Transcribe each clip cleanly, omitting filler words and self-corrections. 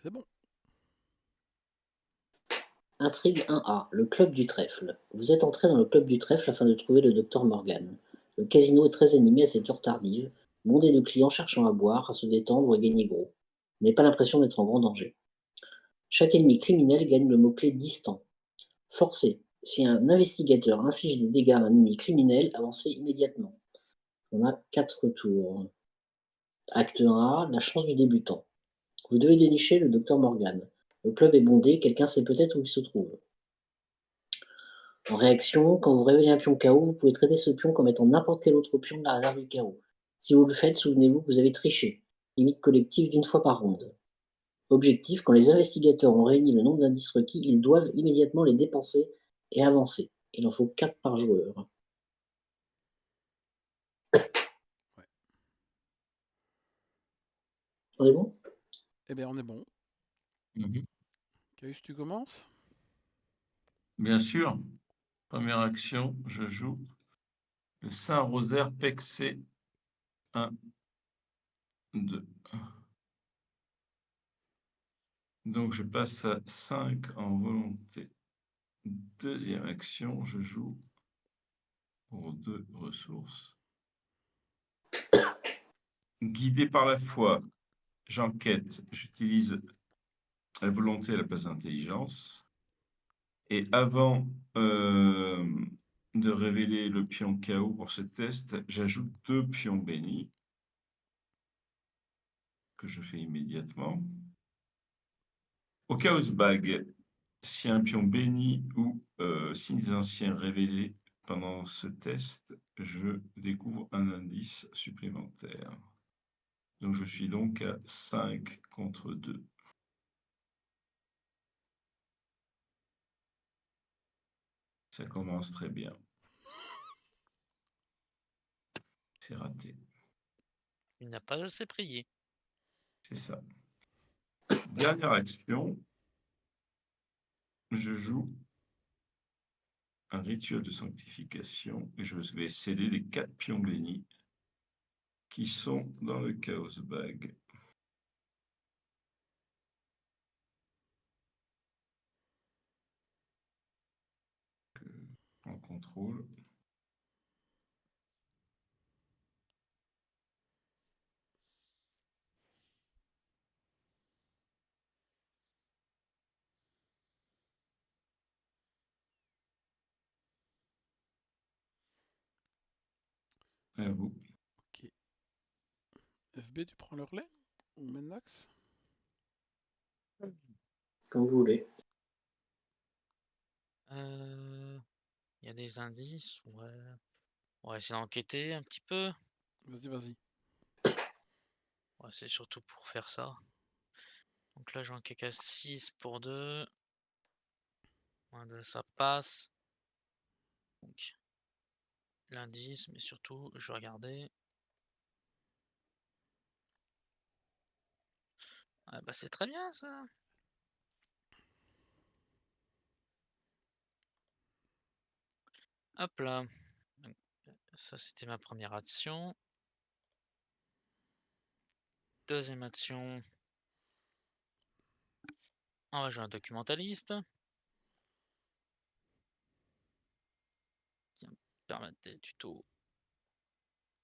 C'est bon. Intrigue 1A, le club du trèfle. Vous êtes entré dans le club du trèfle afin de trouver le docteur Morgan. Le casino est très animé à cette heure tardive, bondé de clients cherchant à boire, à se détendre ou à gagner gros. Vous n'avez pas l'impression d'être en grand danger. Chaque ennemi criminel gagne le mot-clé distant. Forcé. Si un investigateur inflige des dégâts à un ennemi criminel, avancez immédiatement. On a 4 tours. Acte 1A, la chance du débutant. Vous devez dénicher le docteur Morgan. Le club est bondé, quelqu'un sait peut-être où il se trouve. En réaction, quand vous révélez un pion KO, vous pouvez traiter ce pion comme étant n'importe quel autre pion de la réserve du KO. Si vous le faites, souvenez-vous que vous avez triché. Limite collective d'une fois par ronde. Objectif, quand les investigateurs ont réuni le nombre d'indices requis, ils doivent immédiatement les dépenser et avancer. Il en faut 4 par joueur. Ouais. On est bon? Eh bien, on est bon. Mhm. Caius, tu commences? Bien sûr, première action, je joue le Saint-Rosaire Pexé 1, 2. Donc je passe à 5 en volonté. Deuxième action, je joue pour 2 ressources. Guidé par la foi, j'enquête, j'utilise la volonté à la place d'intelligence. Et avant de révéler le pion KO pour ce test, j'ajoute 2 pions bénis que je fais immédiatement. Au Chaos Bag, si un pion béni ou signe des anciens révélé pendant ce test, je découvre un indice supplémentaire. Donc je suis donc à 5 contre 2. Ça commence très bien. C'est raté. Il n'a pas assez prié. C'est ça. Dernière action, je joue un rituel de sanctification et je vais sceller les 4 pions bénis qui sont dans le Chaos Bag. En contrôle. À vous. Ok. FB, tu prends le relais? Ou Menlax? Comme vous voulez. Il y a des indices, ouais. On va essayer d'enquêter un petit peu. Vas-y, vas-y. Ouais, c'est surtout pour faire ça. Donc là, j'enquête à 6 pour 2. Moins 2, ça passe. Donc, l'indice, mais surtout, je vais regarder. Ah bah, c'est très bien ça. Hop là. Donc, ça, c'était ma première action. Deuxième action. On va jouer un documentaliste. Qui va me permettre des tutos.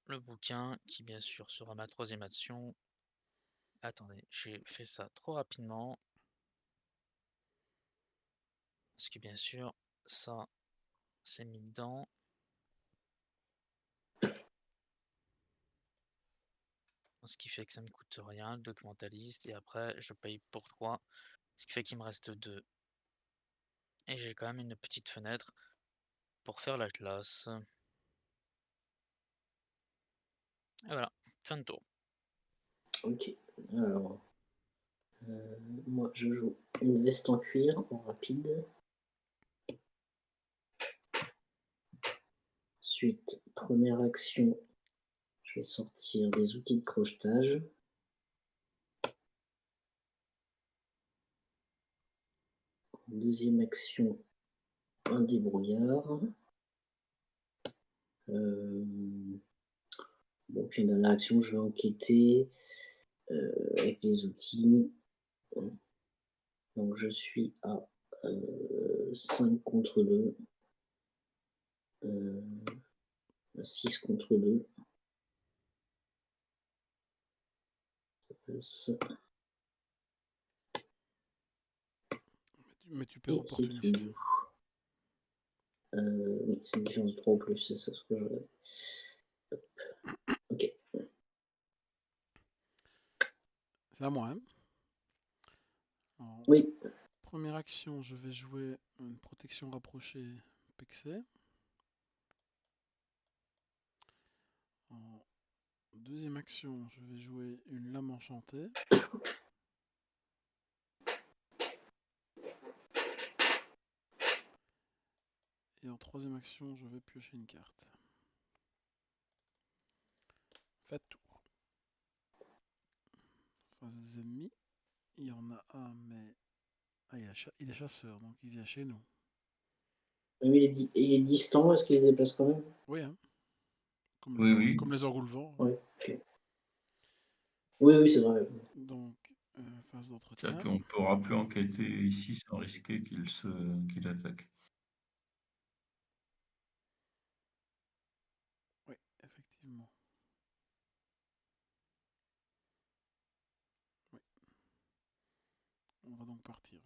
Le bouquin, qui bien sûr sera ma troisième action. Attendez, j'ai fait ça trop rapidement. Parce que bien sûr, ça, c'est mis dedans. Ce qui fait que ça me coûte rien, le documentaliste. Et après, je paye pour 3. Ce qui fait qu'il me reste 2. Et j'ai quand même une petite fenêtre pour faire la classe. Et voilà, fin de tour. Ok. Alors, moi je joue une veste en cuir en rapide. Ensuite, première action, je vais sortir des outils de crochetage. Deuxième action, un débrouillard. Donc une dernière action, je vais enquêter avec les outils. Donc je suis à 5 contre 2. 6 contre 2. Ça passe. Mais tu perds Et c'est opportuniste. tout. Oui, c'est une différence de 3 au plus, c'est ça ce que je veux. Ok. C'est à moi, hein. Alors, Oui. première action, je vais jouer une protection rapprochée Pexé. En deuxième action, je vais jouer une lame enchantée. Et en troisième action, je vais piocher une carte. Faites tour. Face des ennemis, il y en a un, mais ah, il est chasseur, donc il vient chez nous. Mais il est distant, est-ce qu'il se déplace quand même? Oui, hein. Comme, Oui, oui. comme les engoulevents. Oui, ok. Oui, c'est vrai. Donc, phase C'est-à-dire d'entretien. qu'on ne pourra plus enquêter ici sans risquer qu'il attaque. Oui, effectivement. Oui. On va donc partir.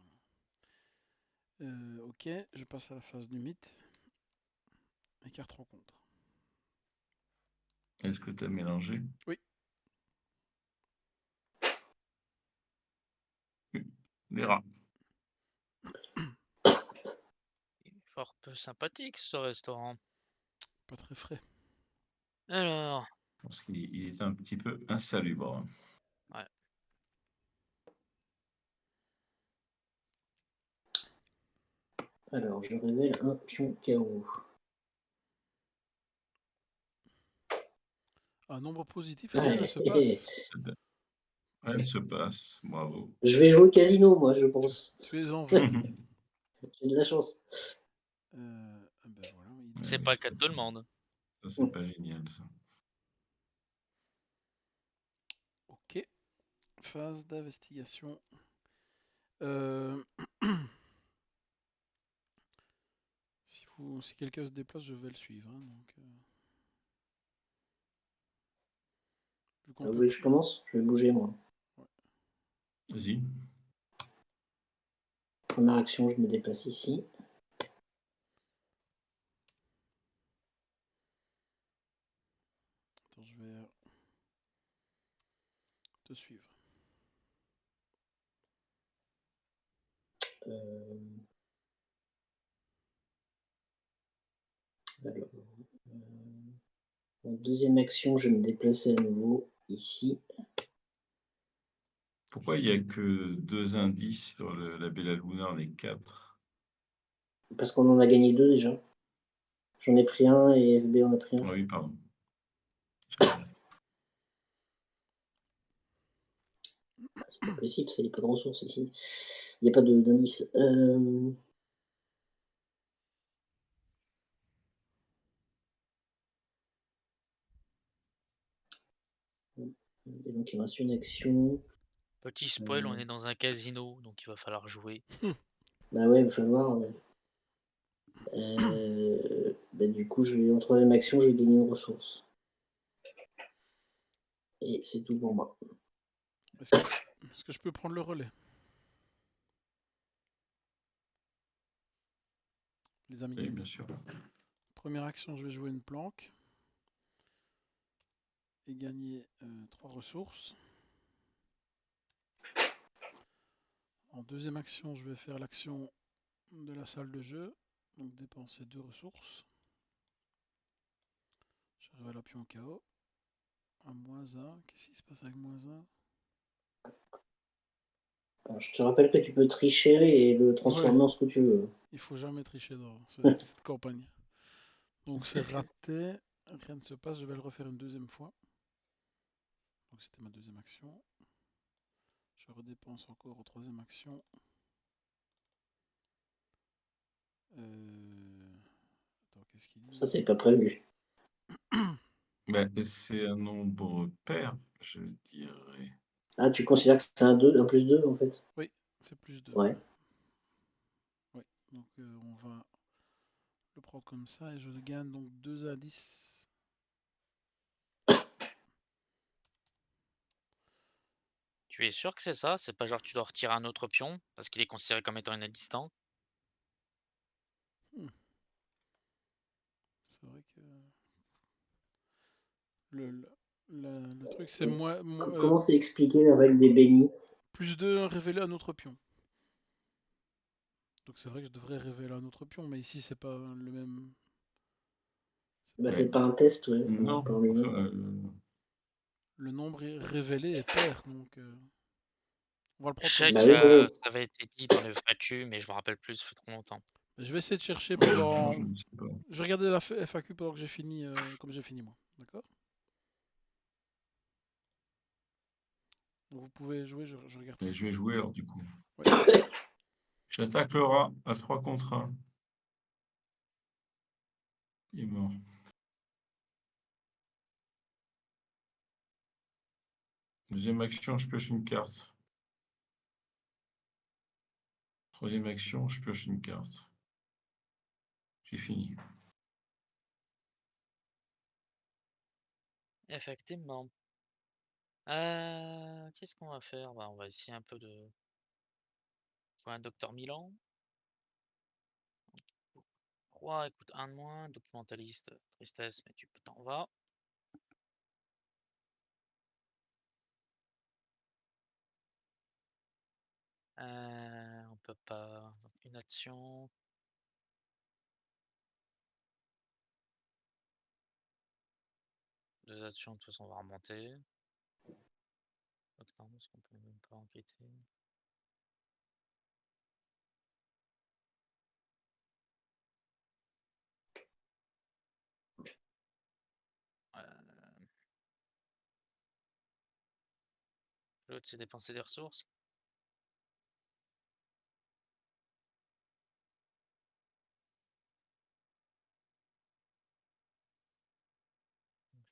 Ok, je passe à la phase du mythe. Et carte rencontre. Est-ce que tu as mélangé? Oui. Les rats. Il est fort peu sympathique ce restaurant. Pas très frais. Alors, Parce qu'il est un petit peu insalubre. ouais. Alors, je révèle un pion KO. Un nombre positif et rien ne Ouais. se passe. Rien ne se passe. Bravo. Je vais jouer au casino, moi, je pense. Tu es en vue. J'ai de la chance. Ben voilà, C'est Ouais, pas le ça, cas de tout le monde. Ça, c'est pas génial, ça. Ok. Phase d'investigation. Euh, si quelqu'un se déplace, je vais le suivre, hein, donc, vu qu'on Vous peut voulez que je plus. commence? Je vais bouger, moi. Ouais. Vas-y. Première action, je me déplace ici. Attends, je vais te suivre. Alors, en deuxième action, je vais me déplacer à nouveau ici. Pourquoi il n'y a que 2 indices sur la Bella Luna, on est 4? Parce qu'on en a gagné 2 déjà. J'en ai pris un et FB en a pris un. Ah oui, pardon. C'est pas possible, il n'y a pas de ressources ici. Il n'y a pas d'indice. Et donc, il me reste une action. Petit spoil, on est dans un casino, donc il va falloir jouer. Bah ouais, il va falloir. Bah du coup, en troisième action, je vais gagner une ressource. Et c'est tout pour moi. Est-ce que je peux prendre le relais? Les amis. Oui, bien sûr. Première action, je vais jouer une planque. Et gagner 3 ressources. En deuxième action, je vais faire l'action de la salle de jeu. Donc dépenser 2 ressources. Je révèle la pion KO. Un -1. Qu'est-ce qui se passe avec -1? Alors, je te rappelle que tu peux tricher et le transformer Ouais. en ce que tu veux. Il faut jamais tricher dans cette campagne. Donc c'est raté. Rien ne se passe. Je vais le refaire une deuxième fois. Donc c'était ma deuxième action. Je redépense encore en troisième action. Attends, qu'est-ce qu'il dit Ça, là? c'est pas prévu. Ben, c'est un nombre pair, je dirais. Ah, tu considères que c'est un 2, un plus 2 en fait? Oui, C'est plus 2. Ouais. Ouais. Donc on va le prendre comme ça et je gagne donc 2 indices. Tu es sûr que c'est ça? C'est pas genre tu dois retirer un autre pion parce qu'il est considéré comme étant inexistant? C'est vrai que le truc c'est moi, Comment c'est expliqué la règle des bénis? plus 2 révéler un autre pion. Donc c'est vrai que je devrais révéler un autre pion, mais ici c'est pas le même. Bah, Ouais. c'est pas un test, ouais. Non, Par les enfin, nombres. Le nombre révélé est pair, donc on va le Je prendre sais comme Bah ça. oui, que oui. ça avait été dit dans le FAQ, mais je me rappelle plus, ça fait trop longtemps. Je vais essayer de chercher honnêtement, pendant. je ne sais pas. Je vais regarder la FAQ pendant que j'ai fini, comme j'ai fini moi. D'accord? Donc vous pouvez jouer, je regarde ça. Mais je vais jouer alors du coup. Ouais. J'attaque le rat à 3 contre 1. Il est mort. Deuxième action, je pioche une carte. Troisième action, je pioche une carte. J'ai fini. Effectivement. Qu'est-ce qu'on va faire? Bah, on va essayer un peu de... Faut un Docteur Milan. 3, écoute, un de moins. Documentaliste, tristesse, mais tu t'en vas. On peut pas... Une action. Deux actions, de toute façon, on va remonter. Attends, est-ce qu'on peut même pas enquêter? L'autre, c'est dépenser des ressources.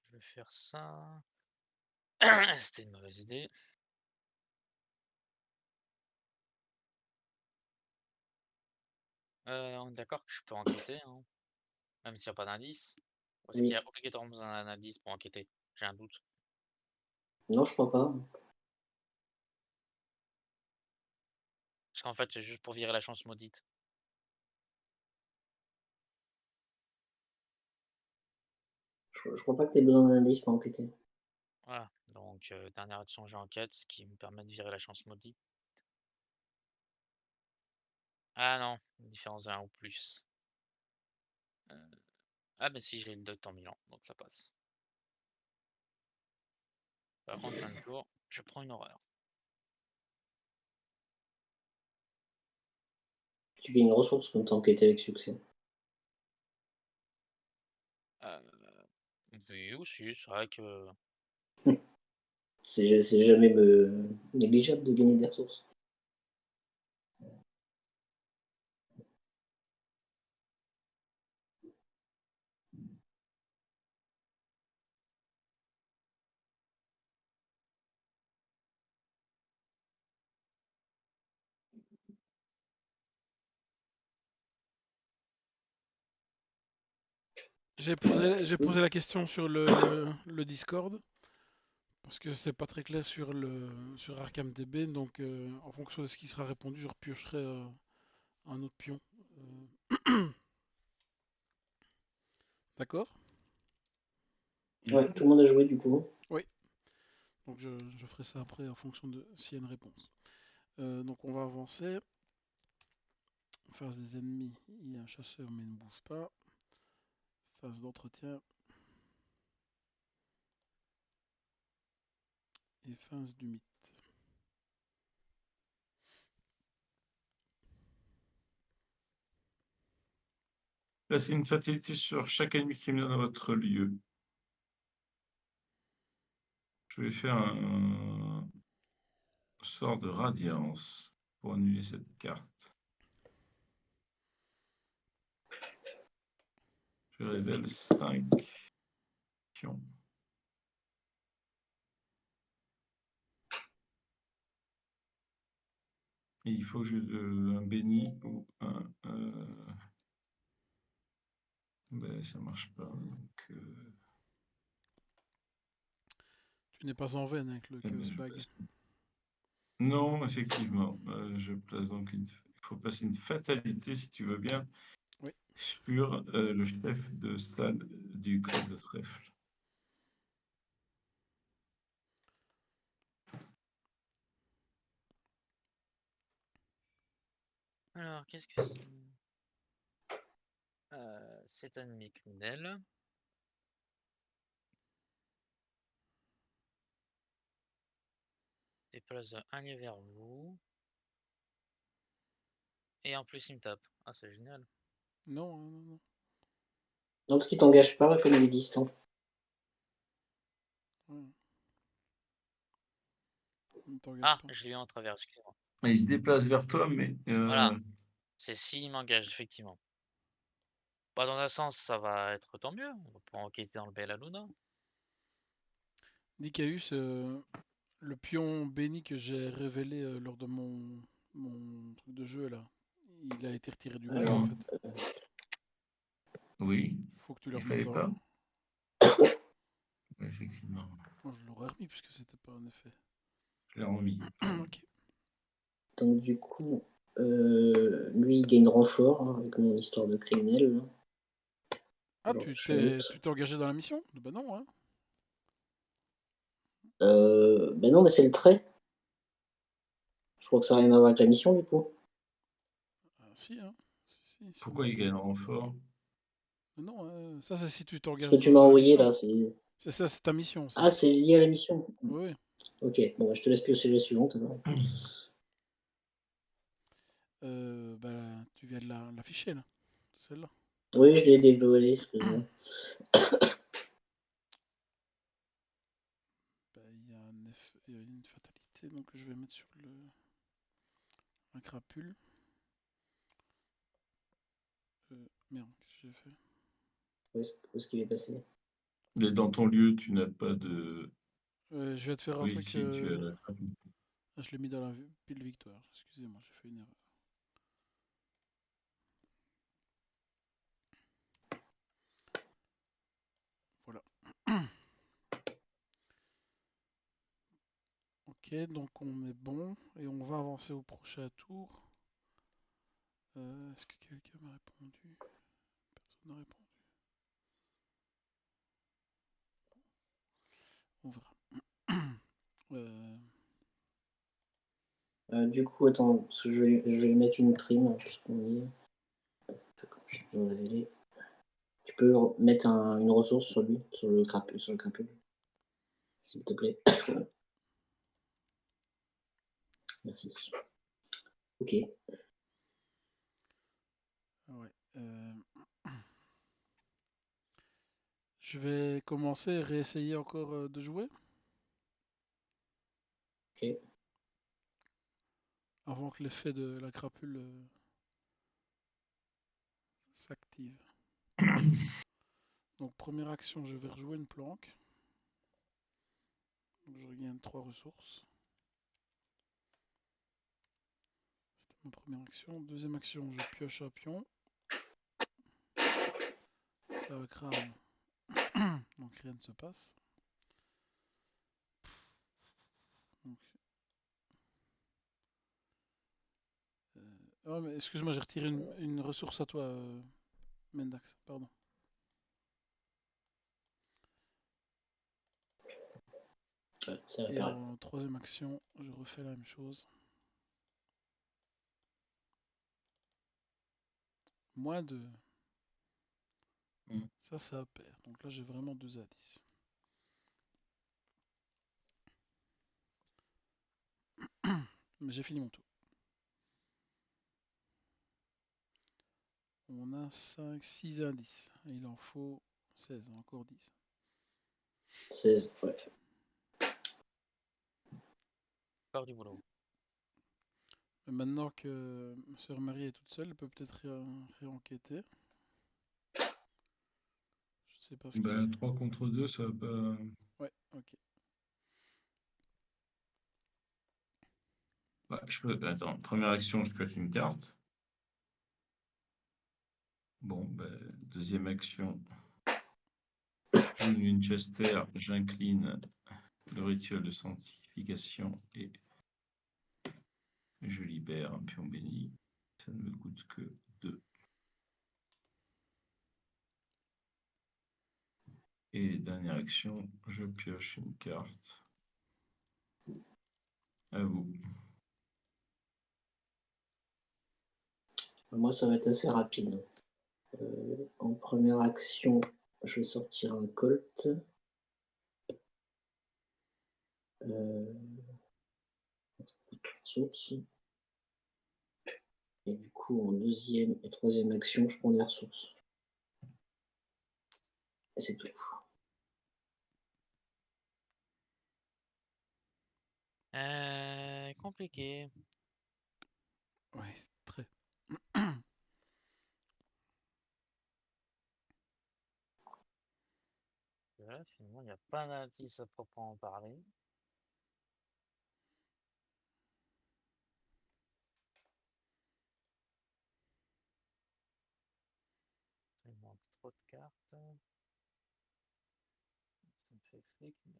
Je vais faire ça. C'était une mauvaise idée. On est d'accord que je peux enquêter, hein, même s'il n'y a pas d'indice. Ou est-ce Oui. qu'il y a obligatoirement besoin d'un indice pour enquêter? J'ai un doute. Non, je crois pas. Parce qu'en fait, c'est juste pour virer la chance maudite. Je crois pas que tu aies besoin d'un indice pour enquêter. Voilà. Donc, dernière action, j'enquête, ce qui me permet de virer la chance maudite. Ah non, une différence de 1 ou plus. Ah, mais si, j'ai le Docteur Milan, donc ça passe. Par contre, fin de tour, je prends une horreur. Tu gagnes une ressource quand tu enquêtes avec succès. Oui, aussi, c'est vrai que... C'est jamais négligeable de gagner des ressources. J'ai posé la question sur le Discord. Parce que c'est pas très clair sur ArkhamDB, donc en fonction de ce qui sera répondu, je repiocherai un autre pion. D'accord? Ouais, tout le monde a joué du coup. Oui. Donc je ferai ça après en fonction de s'il y a une réponse. Donc on va avancer. Face des ennemis, il y a un chasseur mais il ne bouge pas. Phase d'entretien. Et phase du mythe. Placez une fatalité sur chaque ennemi criminel dans votre lieu. Je vais faire un sort de radiance pour annuler cette carte. Je révèle 5 pions. Et il faut que un béni ou un... Ben, ça marche pas. Donc, Tu n'es pas en veine avec le eh ben, Chaos je Bag. passe. Non, effectivement. Je place donc il faut passer une fatalité, si tu veux bien, Oui. sur le chef de stade du club de trèfle. Alors, qu'est-ce que c'est? C'est un Micnel. Déplace un lien vers vous. Et en plus, il me tape. Ah, c'est génial. Non, non, non. Non, parce qu'il t'engage pas comme il est distant. Ouais. Ne t'engage Ah, pas. je l'ai eu en travers, excusez-moi. Il se déplace vers toi, mais... Voilà. C'est s'il m'engage, effectivement. Bah, dans un sens, ça va être tant mieux. On va pouvoir enquêter dans le Bella Luna. Nicaeus, le pion béni que j'ai révélé lors de mon truc de jeu là, il a été retiré du bag Alors, en fait. Oui, Faut que tu le il remettes fallait dans. pas. Effectivement, Moi je l'aurais remis puisque c'était pas un effet. je l'ai remis. Ok. donc du coup, lui, il gagne renfort hein, avec mon histoire de criminel. Là. Ah, Alors, tu shoot. t'es engagé dans la mission? Bah non, hein. Ben non, mais c'est le trait. Je crois que ça n'a rien à voir avec la mission, du coup. Ah, si, hein. Si. Pourquoi il gagne renfort? Non, ça c'est si tu Ce t'engages que tu m'as dans la envoyé, mission. là, c'est... C'est ça, c'est ta mission, ça. Ah, c'est lié à la mission. Oui. Ok, bon, je te laisse piocher la suivante. Alors. Bah, tu viens de l'afficher là. Celle-là. Oui, je l'ai dévoilé, excuse-moi. Bah, il y a une fatalité, donc je vais mettre sur un crapule. Merde, qu'est-ce que j'ai fait? Où est-ce qu'il est passé? Mais dans ton lieu, tu n'as pas de... Je vais te faire un Oui, truc. si, tu as la... Je l'ai mis dans la pile victoire. Excusez-moi, j'ai fait une erreur. Voilà. Ok, donc on est bon et on va avancer au prochain tour. Est-ce que quelqu'un m'a répondu? Personne n'a répondu. On verra. Du coup, attends, parce que je vais lui mettre une prime, hein, puisqu'on y est. Je vais révéler. Tu peux mettre une ressource sur lui, sur le crapule, s'il te plaît. Merci. Ok. Ouais. Je vais commencer et réessayer encore de jouer Ok. avant que l'effet de la crapule s'active. Donc première action, je vais rejouer une planque. Donc, je regagne 3 ressources. C'était ma première action. Deuxième action, je pioche un pion. Ça crame. Donc rien ne se passe. Donc, oh, mais excuse-moi, j'ai retiré une ressource à toi, Mendax. Pardon. Ouais, c'est Et réparé. en troisième action, je refais la même chose. Moins 2. Ça perd. Donc là, j'ai vraiment 2 à 10. Mais j'ai fini mon tour. On a 5, 6 indices. Et il en faut 16, encore 10. 16, ouais. Encore du boulot. Mais maintenant que Sœur Marie est toute seule, elle peut peut-être réenquêter. Je sais pas ce qu'il Ben, est. 3 contre 2, ça va pas... Ouais, ok. Ouais, attends, première action, je pioche une carte. Bon, deuxième action. Je joue Winchester, j'incline le rituel de sanctification et je libère un pion béni. Ça ne me coûte que 2. Et dernière action, je pioche une carte. À vous. Moi, ça va être assez rapide. En première action, je vais sortir un Colt. Source. Et du coup, en deuxième et troisième action, je prends des ressources. Et c'est tout. Compliqué. Ouais, très. Là, finalement, il n'y a pas d'indice à proprement parler. Il manque trop de cartes. Ça me fait flic, mais...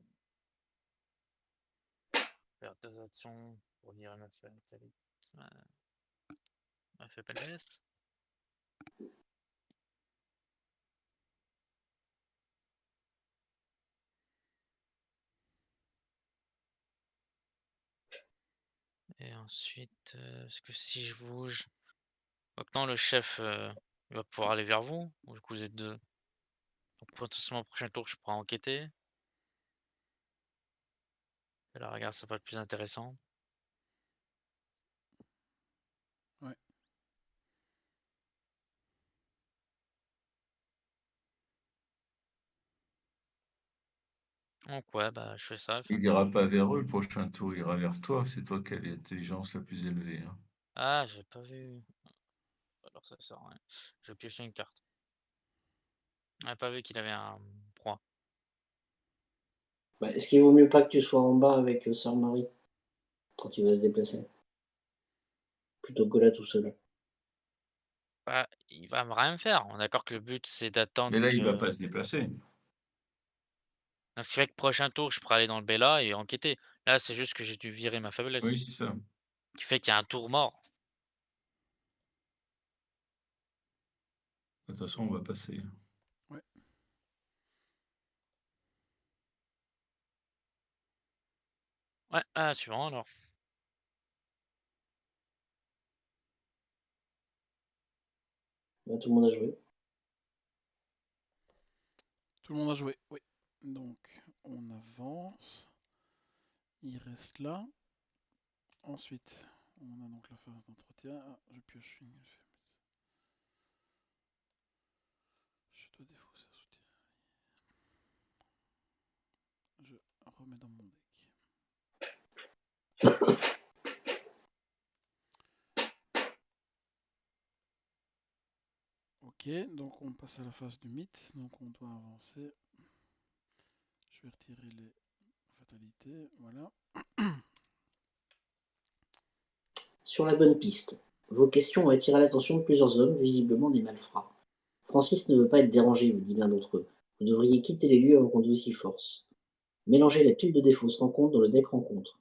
Faire 2 actions pour virer ma faiblesse. Et ensuite, est-ce que si je bouge... Maintenant, le chef il va pouvoir aller vers vous, ou du coup vous êtes deux. Donc potentiellement au prochain tour, je pourrai enquêter. Et là, regarde, ça va être plus intéressant. Ouais. Donc ouais, bah je fais ça. Il ira pas vers eux le prochain tour, il ira vers toi. C'est toi qui as l'intelligence la plus élevée. Hein. Ah, j'ai pas vu. Alors ça sert à rien. Je vais piocher une carte. J'avais pas vu qu'il avait un proie. Est-ce qu'il vaut mieux pas que tu sois en bas avec Sœur Marie quand il va se déplacer? Plutôt que là tout seul. Bah, il va me rien faire. On est d'accord que le but c'est d'attendre Mais là, il que. va pas se déplacer. Donc, ce qui fait que prochain tour, je pourrais aller dans le Bella et enquêter. Là, c'est juste que j'ai dû virer ma faiblesse. Oui, c'est ça. Qui fait qu'il y a un tour mort. De toute façon, on va passer. Ouais. Ouais, suivant alors. Tout le monde a joué. Tout le monde a joué, oui. Donc, on avance. Il reste là. Ensuite, on a donc la phase d'entretien. Ah, je pioche une. Je dois défausser un soutien. Je remets dans mon deck. Ok, donc on passe à la phase du mythe. Donc on doit avancer. Je vais retirer les fatalités. Voilà. Sur la bonne piste. Vos questions ont attiré l'attention de plusieurs hommes, visiblement des malfrats. Francis ne veut pas être dérangé, vous dit l'un d'entre eux. Vous devriez quitter les lieux avant qu'on vous y force. Mélangez la pile de défauts se rencontre dans le deck rencontre.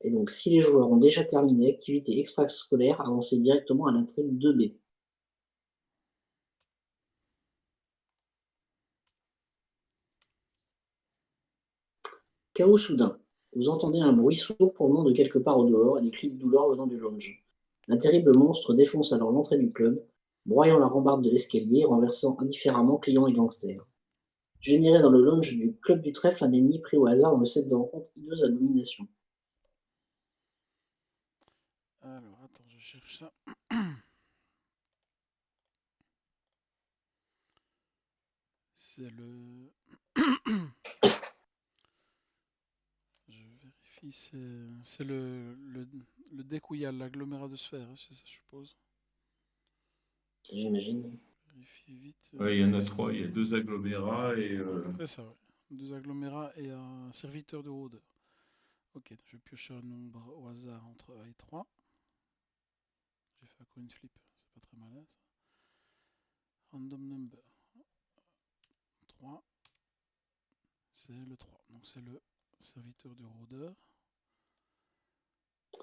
Et donc, si les joueurs ont déjà terminé activité extrascolaire, avancez directement à l'intrigue 2B. Chaos soudain. Vous entendez un bruit sourd provenant de quelque part au dehors et des cris de douleur venant du lounge. Un terrible monstre défonce alors l'entrée du club, broyant la rambarde de l'escalier et renversant indifféremment clients et gangsters. Générez dans le lounge du club du trèfle un ennemi pris au hasard dans le set de rencontre hideuse abomination. Alors, attends, je cherche ça. C'est le... Je vérifie, c'est le deck où il y a l'agglomérat de sphères, hein, c'est ça, je suppose. J'imagine. Vérifie vite. Oui, il y en a 3. Il y a 2 agglomérats et... C'est ça, ouais. 2 agglomérats et un serviteur de rôdeur. Ok, je vais piocher un nombre au hasard entre 1 et 3. J'ai fait un coin flip, c'est pas très malin ça. Random number 3, c'est le 3. Donc c'est le serviteur du rôdeur.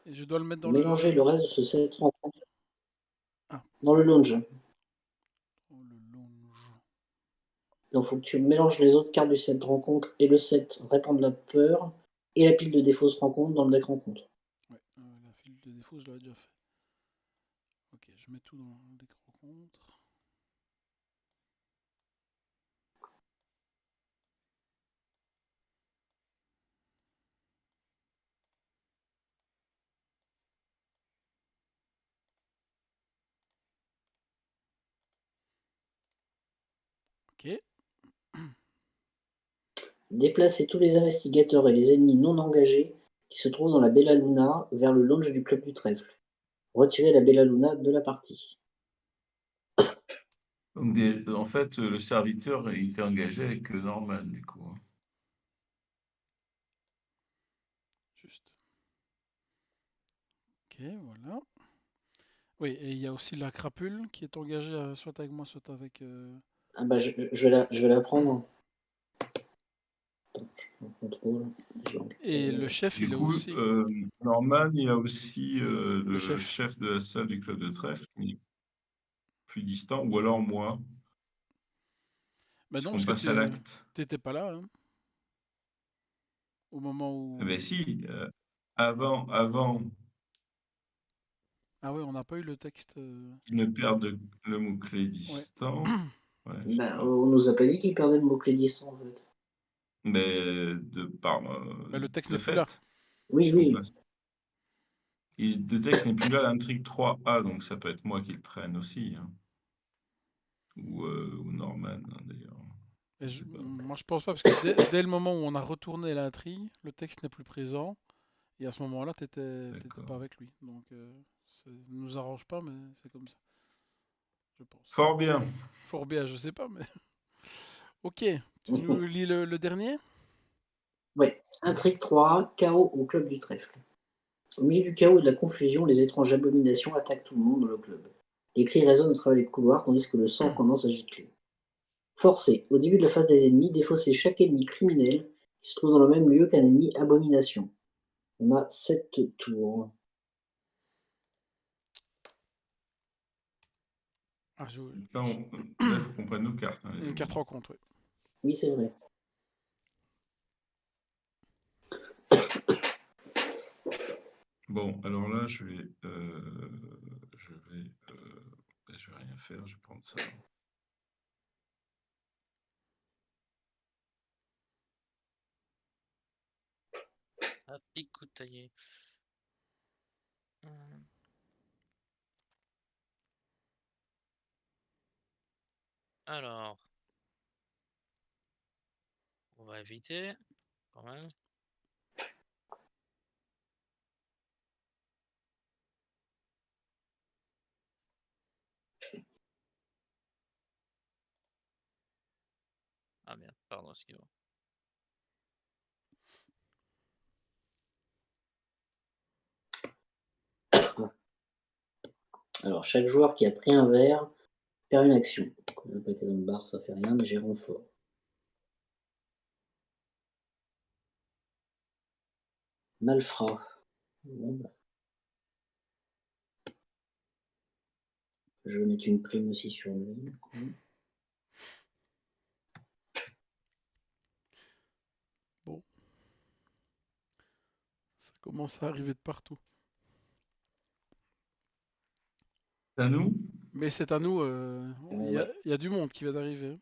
Et je dois le mettre dans Mélangez le... le reste de ce set rencontre Ah. dans le lounge. Dans le lounge. Donc, il faut que tu mélanges les autres cartes du set rencontre et le set répandre la peur et la pile de défauts rencontre dans le deck rencontre. Ouais, la file de défaut, je l'avais déjà fait. Ok, je mets tout dans le deck rencontre. Ok. Déplacez tous les investigateurs et les ennemis non engagés qui se trouvent dans la Bella Luna vers le lounge du club du trèfle. Retirez la Bella Luna de la partie. Donc, en fait, le serviteur, il était engagé avec Norman, du coup. Hein. Juste. Ok, voilà. Oui, et il y a aussi la crapule qui est engagée soit avec moi, soit avec... Ah bah, je vais la prendre. Attends, je prends contrôle. Et le chef, Du il est coup, aussi... Norman, il a aussi le chef. chef de la salle du club de trèfle qui est plus distant, ou alors moi, Bah non, puisqu'on parce que passe à l'acte. t'étais pas là, hein, au moment Eh bien où... si, avant Ah ouais, on n'a pas eu le texte... qu'il ne perde le mot-clé Ouais. distant, ouais, je sais Bah, pas. on nous a pas dit qu'il perdait le mot-clé distant, en fait. Mais Bah, le texte de n'est plus là. fait, Oui, puisqu'on oui. passe. Le texte n'est plus là, l'intrigue 3A, donc ça peut être moi qui le prenne aussi. Hein. Ou Norman, hein, d'ailleurs. Et Je sais pas. moi, je pense pas, parce que dès le moment où on a retourné l'intrigue, le texte n'est plus présent. Et à ce moment-là, t'étais D'accord. pas avec lui. Donc, ça ne nous arrange pas, mais c'est comme ça. Je pense. Fort bien. Fort bien, je sais pas, mais... Ok, tu nous lis le dernier? Ouais. Intrigue 3, chaos au club du trèfle. Au milieu du chaos et de la confusion, les étranges abominations attaquent tout le monde dans le club. Les cris résonnent à travers les couloirs tandis que le sang commence à gicler. Forcé, au début de la phase des ennemis, défaussez chaque ennemi criminel qui se trouve dans le même lieu qu'un ennemi abomination. On a 7 tours. Ah, Là, il faut qu'on prenne nos cartes. Hein, les Une amis. carte rencontre, oui. Oui, c'est vrai. Bon, alors là, je vais rien faire, je vais prendre ça. Ah, picoutailler. Alors, on va éviter quand même. Ah merde, pardon, excuse-moi. Alors, chaque joueur qui a pris un verre perd une action. Quand on n'a pas été dans le bar, ça fait rien, mais j'ai renfort. Malfrat. Bon, bah. Je vais mettre une prime aussi sur lui. Bon. Ça commence à arriver de partout. C'est à nous? Mais c'est à nous, Ouais. y a du monde qui vient d'arriver.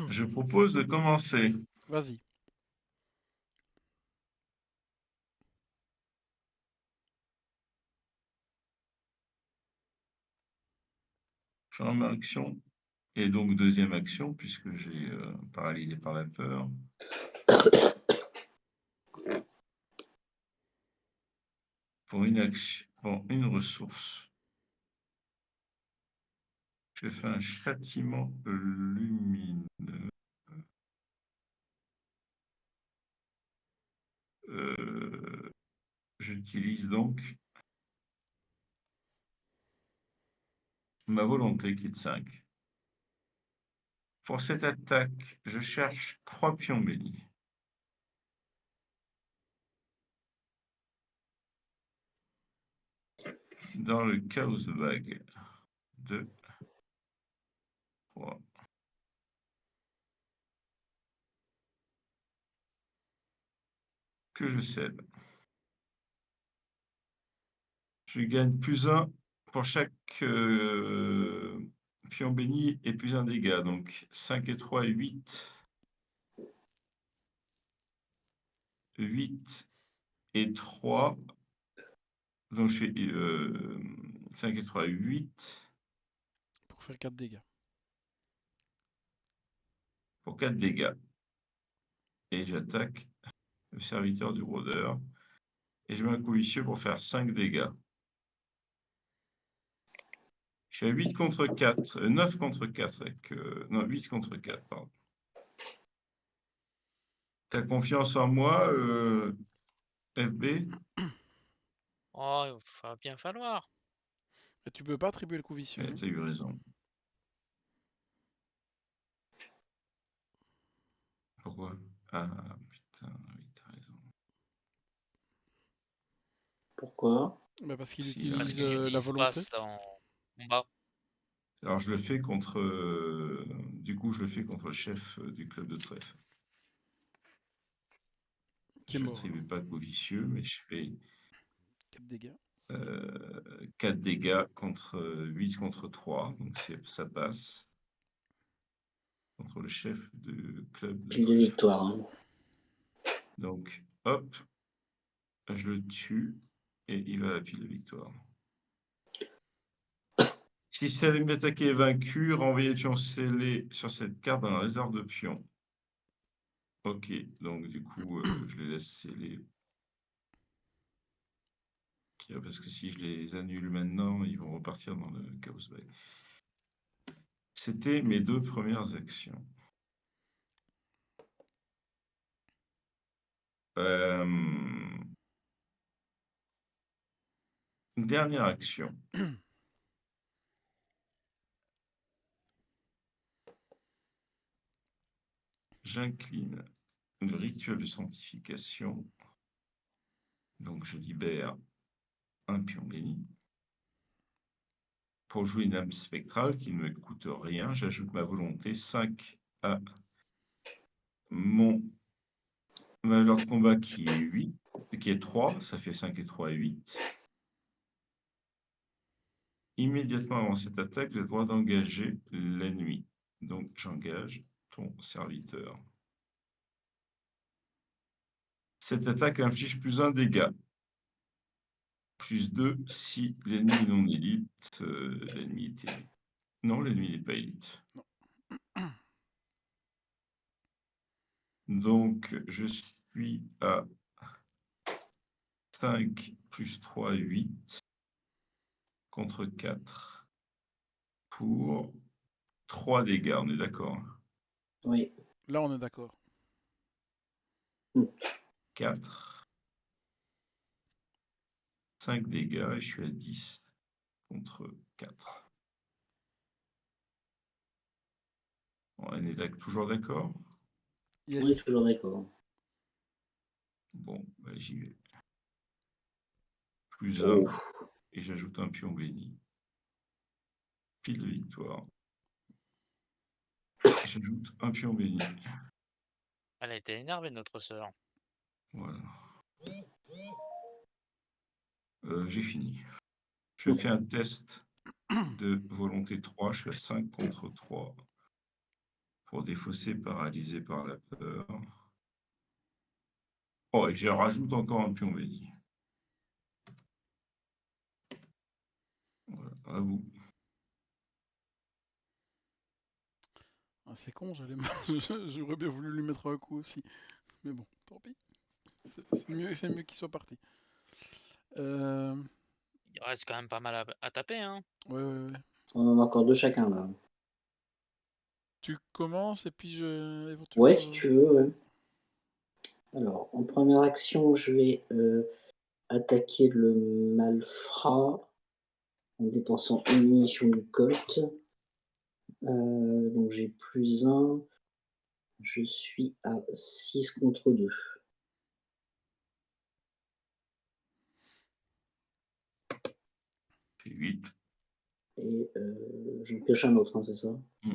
Je propose de commencer. Vas-y. Première action. Et donc, deuxième action, puisque j'ai paralysé par la peur. Pour une action, pour une ressource. Je fais un châtiment lumineux. J'utilise donc ma volonté qui est de 5. Pour cette attaque, je cherche 3 pions bénis. Dans le Chaos Bag. 2, 3. Que je cède. Je gagne +1 pour chaque pion béni et +1 dégâts. Donc 5 et 3, 8. 8 et 3. Donc je fais 5 et 3, 8. Pour faire 4 dégâts. Pour 4 dégâts. Et j'attaque le serviteur du rôdeur. Et je mets un coup vicieux pour faire 5 dégâts. Je suis à 8 contre 4. 9 contre 4 avec... non, 8 contre 4, pardon. T'as confiance en moi, FB? Oh, il va bien falloir. Et tu peux pas attribuer le coup vicieux. Ouais, Hein. t'as eu raison. Pourquoi? Ah, putain, oui, t'as raison. Pourquoi? Bah parce qu'il Si, Parce utilise qu'il la n'utilise pas volonté. ça en combat. Alors, je le fais contre... du coup, je le fais contre le chef du club de trèfle. Qui est Je mort. n'attribue pas de coup vicieux, mais je fais 4 dégâts. 4 dégâts contre 8 contre 3. Donc, ça passe. Contre le chef du club de Pile de trèfle. victoire. Hein. Donc, hop, je le tue et il va à la pile de victoire. Si celle m'attaquer est vaincue, renvoyez les pions scellés sur cette carte dans la réserve de pions. Ok, donc du coup, je les laisse sceller. Parce que si je les annule maintenant, ils vont repartir dans le Chaos Bag. C'était mes 2 premières actions. Une dernière action. J'incline le rituel de sanctification. Donc je libère un pion béni. Pour jouer une âme spectrale qui ne me coûte rien, j'ajoute ma volonté 5 à mon valeur de combat qui est 8, qui est 3, ça fait 5 et 3 et 8. Immédiatement avant cette attaque, j'ai le droit d'engager l'ennemi. Donc j'engage ton serviteur. Cette attaque inflige +1 dégât. +2 si l'ennemi est non élite. L'ennemi est élite. Non, l'ennemi n'est pas élite. Non. Donc je suis à 5 + 3, 8 contre 4 pour 3 dégâts, on est d'accord? Oui. Là, on est d'accord. 4. 5 dégâts et je suis à 10 contre 4. Bon, on est toujours d'accord? Yes. On est toujours d'accord. Bon, bah, j'y vais. +1 Oh. et j'ajoute un pion béni. Pile de victoire. J'ajoute un pion béni. Elle a été énervée, notre sœur. Voilà. J'ai fini. Je fais un test de volonté 3. Je suis à 5 contre 3. Pour défausser, paralysé par la peur. Oh, et je rajoute encore un pion béni. Voilà, à vous. Ah, c'est con, j'aurais bien voulu lui mettre un coup aussi. Mais bon, tant pis. C'est mieux qu'il soit parti. Il reste quand même pas mal à taper, hein. Ouais. On en a encore 2 chacun là. Tu commences et puis je... éventuellement... Ouais, si tu veux. Ouais. Alors, en première action, je vais attaquer le malfrat en dépensant une munition du Colt. Donc j'ai +1. Je suis à 6 contre 2. Fait 8. Et j'en pioche un autre, hein, c'est ça? Mm.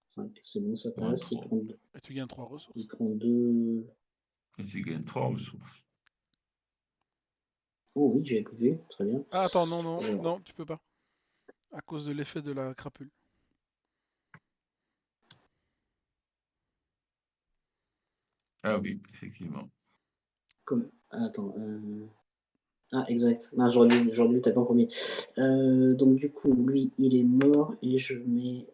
5, c'est bon, ça Ouais, passe. Il trois. prend, Et tu gagnes 3 il ressources. prend 2. Et tu gagnes 3 ressources. Oh oui, j'avais pas vu, très bien. Ah, attends, non, non, Alors, non, tu peux pas. À cause de l'effet de la crapule. Ah oui, effectivement. attends. Ah, exact. Non, j'aurais dû taper en premier. Donc, du coup, lui, il est mort et je mets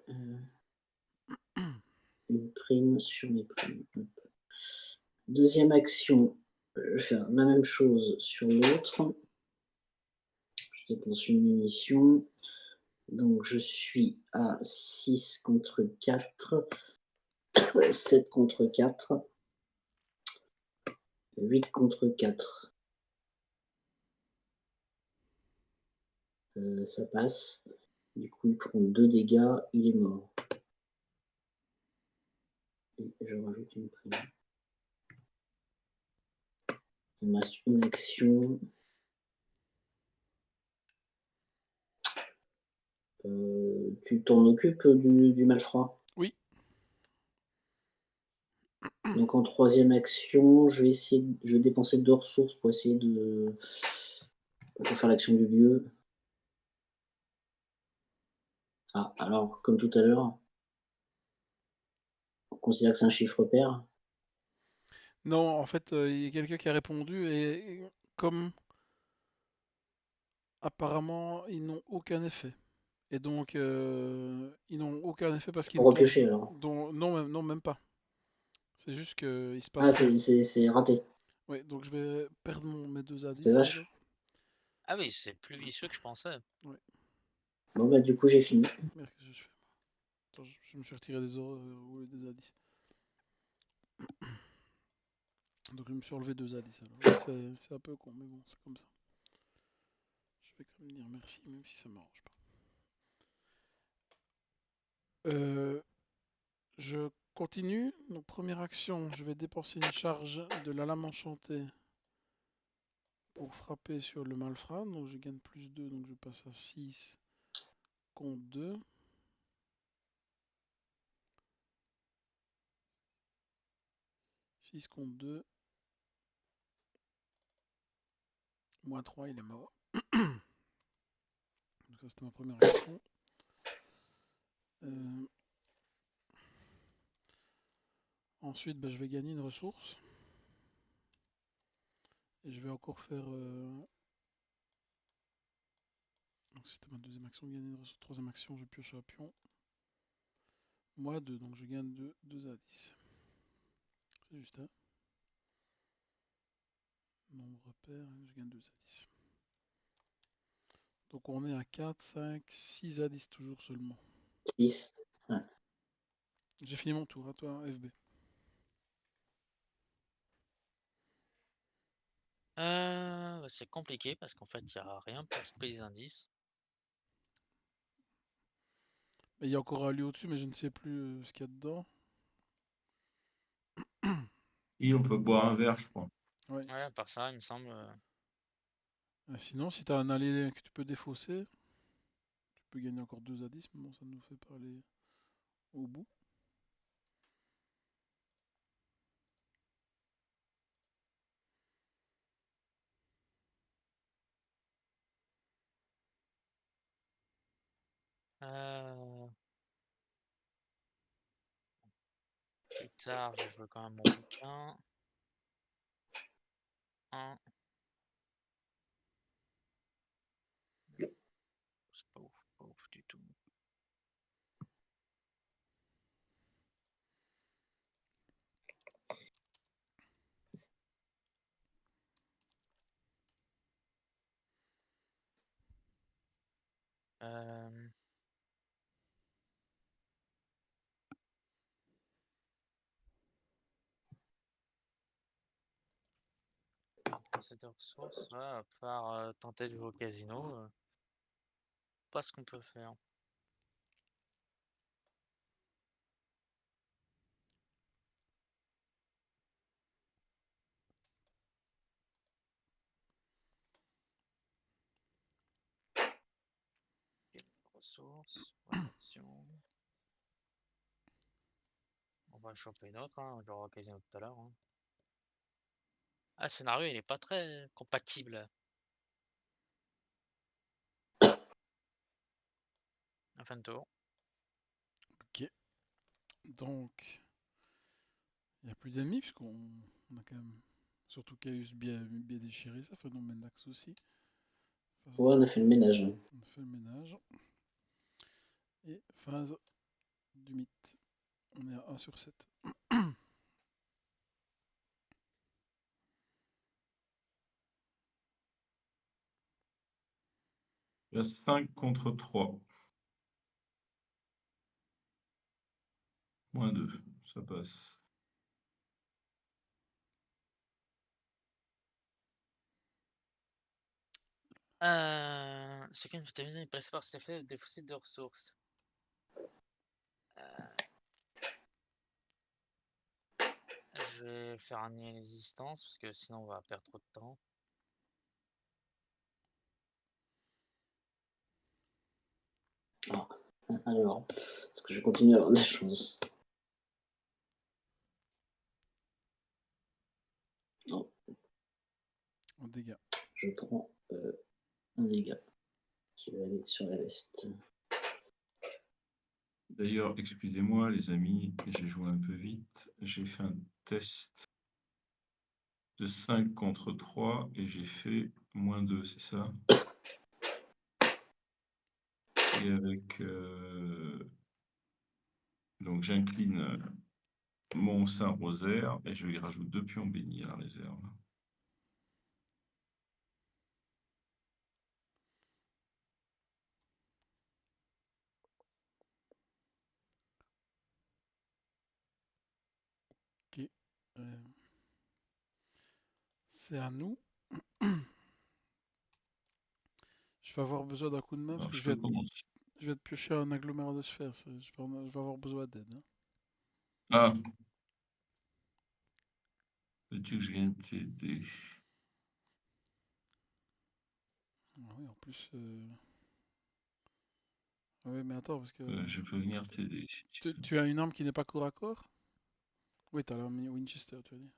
une prime sur mes primes. Hop. Deuxième action, je vais faire la même chose sur l'autre. Je dépense une munition. Donc, je suis à 6 contre 4, 7 contre 4, 8 contre 4. Ça passe. Du coup, il prend 2 dégâts, il est mort. Et je rajoute une prime. Il me reste une action. Tu t'en occupes du malfrat? Oui. Donc en troisième action, je vais dépenser 2 ressources pour essayer de faire l'action du lieu. Ah, alors, comme tout à l'heure, on considère que c'est un chiffre pair. Non, en fait, il y a quelqu'un qui a répondu et comme apparemment ils n'ont aucun effet. Et donc, ils n'ont aucun effet parce Je qu'ils peux ne tombent. repiocher alors. Non, même pas. C'est juste qu'il se passe Ah, rien. c'est raté. Ouais, donc je vais perdre mes 2 C'était A10 alors. vache. Ah oui, c'est plus vicieux que je pensais. Ouais, Bon, bah, du coup, j'ai fini. merde, qu'est-ce que je fais? Attends, je me suis retiré des au lieu des A10. Donc je me suis enlevé 2 A10 alors. Ouais, c'est un peu con, mais bon, c'est comme ça. Je vais quand même dire merci, même si ça m'arrange pas. Je continue. Donc première action, je vais dépenser une charge de la lame enchantée pour frapper sur le malfrat. Donc je gagne +2, donc je passe à 6 contre 2. Six contre 2. Moins 3, il est mort. Donc ça c'était ma première action. Ensuite, bah, je vais gagner une ressource. Et je vais encore faire... Donc c'était ma deuxième action, gagner une ressource. Troisième action, je pioche un pion. Moi 2, donc je gagne 2 à 10. C'est juste un. Nombre repère, je gagne 2 à 10. Donc on est à 4, 5, 6 à 10 toujours seulement. 10. Ouais. J'ai fini mon tour, à toi FB. C'est compliqué parce qu'en fait, il n'y a rien pour se payer les indices. Il y a encore un lieu au-dessus, mais je ne sais plus ce qu'il y a dedans. Et on peut boire un verre, je crois. Ouais. Ouais, par ça, il me semble. Sinon, si tu as un allié que tu peux défausser, tu peux gagner encore 2 à 10, mais bon, ça nous fait pas aller au bout. Plus tard, je jouer quand même mon bouquin. 1. C'est pas ouf du tout. assez de ressources. Ouais, à part tenter de jouer au casino, pas ce qu'on peut faire. Ok, ressources, rotation. On va choper une autre, hein, on jouera au casino tout à l'heure. Hein. Ah, le scénario, il est pas très compatible. En fin de tour. Ok. Donc, il n'y a plus d'ennemis, puisqu'on on a quand même. Surtout Caius bien déchiré, ça fait non Mendax aussi. Phase Ouais, on de- a fait le ménage. on a fait le ménage. Et phase du mythe. On est à 1 sur 7. Il y a 5 contre 3. Moins 2, ça passe. Chacun de vitamines est placé par cet effet déficit de ressources. Je vais faire un nier l'existence parce que sinon on va perdre trop de temps. Alors, est-ce que je continue à avoir des choses? Non, En dégâts. je prends un dégât qui va aller sur la veste. D'ailleurs, excusez-moi les amis, j'ai joué un peu vite. J'ai fait un test de 5 contre 3 et j'ai fait moins 2, c'est ça? Et avec... donc j'incline mon saint rosaire et je lui rajoute 2 pions bénis à la réserve. Ok. C'est à nous. Je vais avoir besoin d'un coup de main parce Alors, que je peux commencer. je vais te piocher un agglomérat de sphères. Je vais avoir besoin d'aide. Hein. Ah! Veux-tu que je vienne t'aider? Ah oui, en plus. Ah oui, mais attends, parce que. Je peux venir t'aider si tu veux. Tu as une arme qui n'est pas corps à corps? Oui, t'as l'arme Winchester, tu veux dire.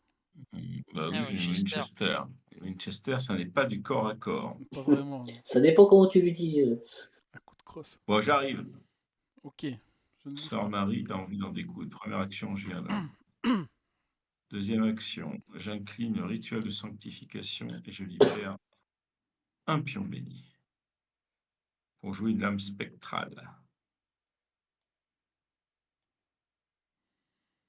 Bah Ah, oui, j'ai une Winchester. Winchester. Winchester, ça n'est pas du corps à corps. Pas vraiment, non. Ça dépend comment tu l'utilises. À coup de crosse. Bon, j'arrive. Ok, je ne bouge Sœur pas. Marie a envie d'en découdre. Première action, je viens là. Deuxième action, j'incline le rituel de sanctification et je libère un pion béni pour jouer une lame spectrale.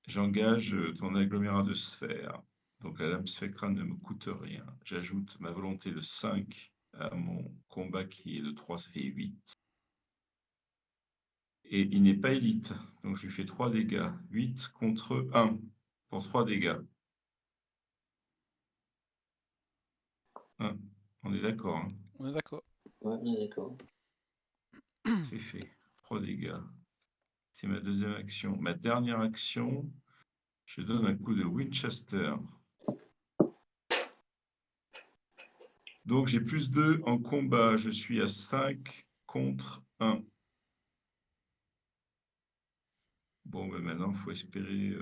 J'engage ton agglomérat de sphères. Donc la lame spectrale ne me coûte rien. J'ajoute ma volonté de 5 à mon combat qui est de 3, ça fait 8. Et il n'est pas élite, donc je lui fais 3 dégâts. 8 contre 1 pour 3 dégâts. 1. On est d'accord, hein? On est d'accord. Ouais, on est d'accord. C'est fait. 3 dégâts. C'est ma deuxième action. Ma dernière action, je donne un coup de Winchester. Donc j'ai plus 2 en combat. Je suis à 5 contre 1. Bon, ben maintenant, il faut espérer...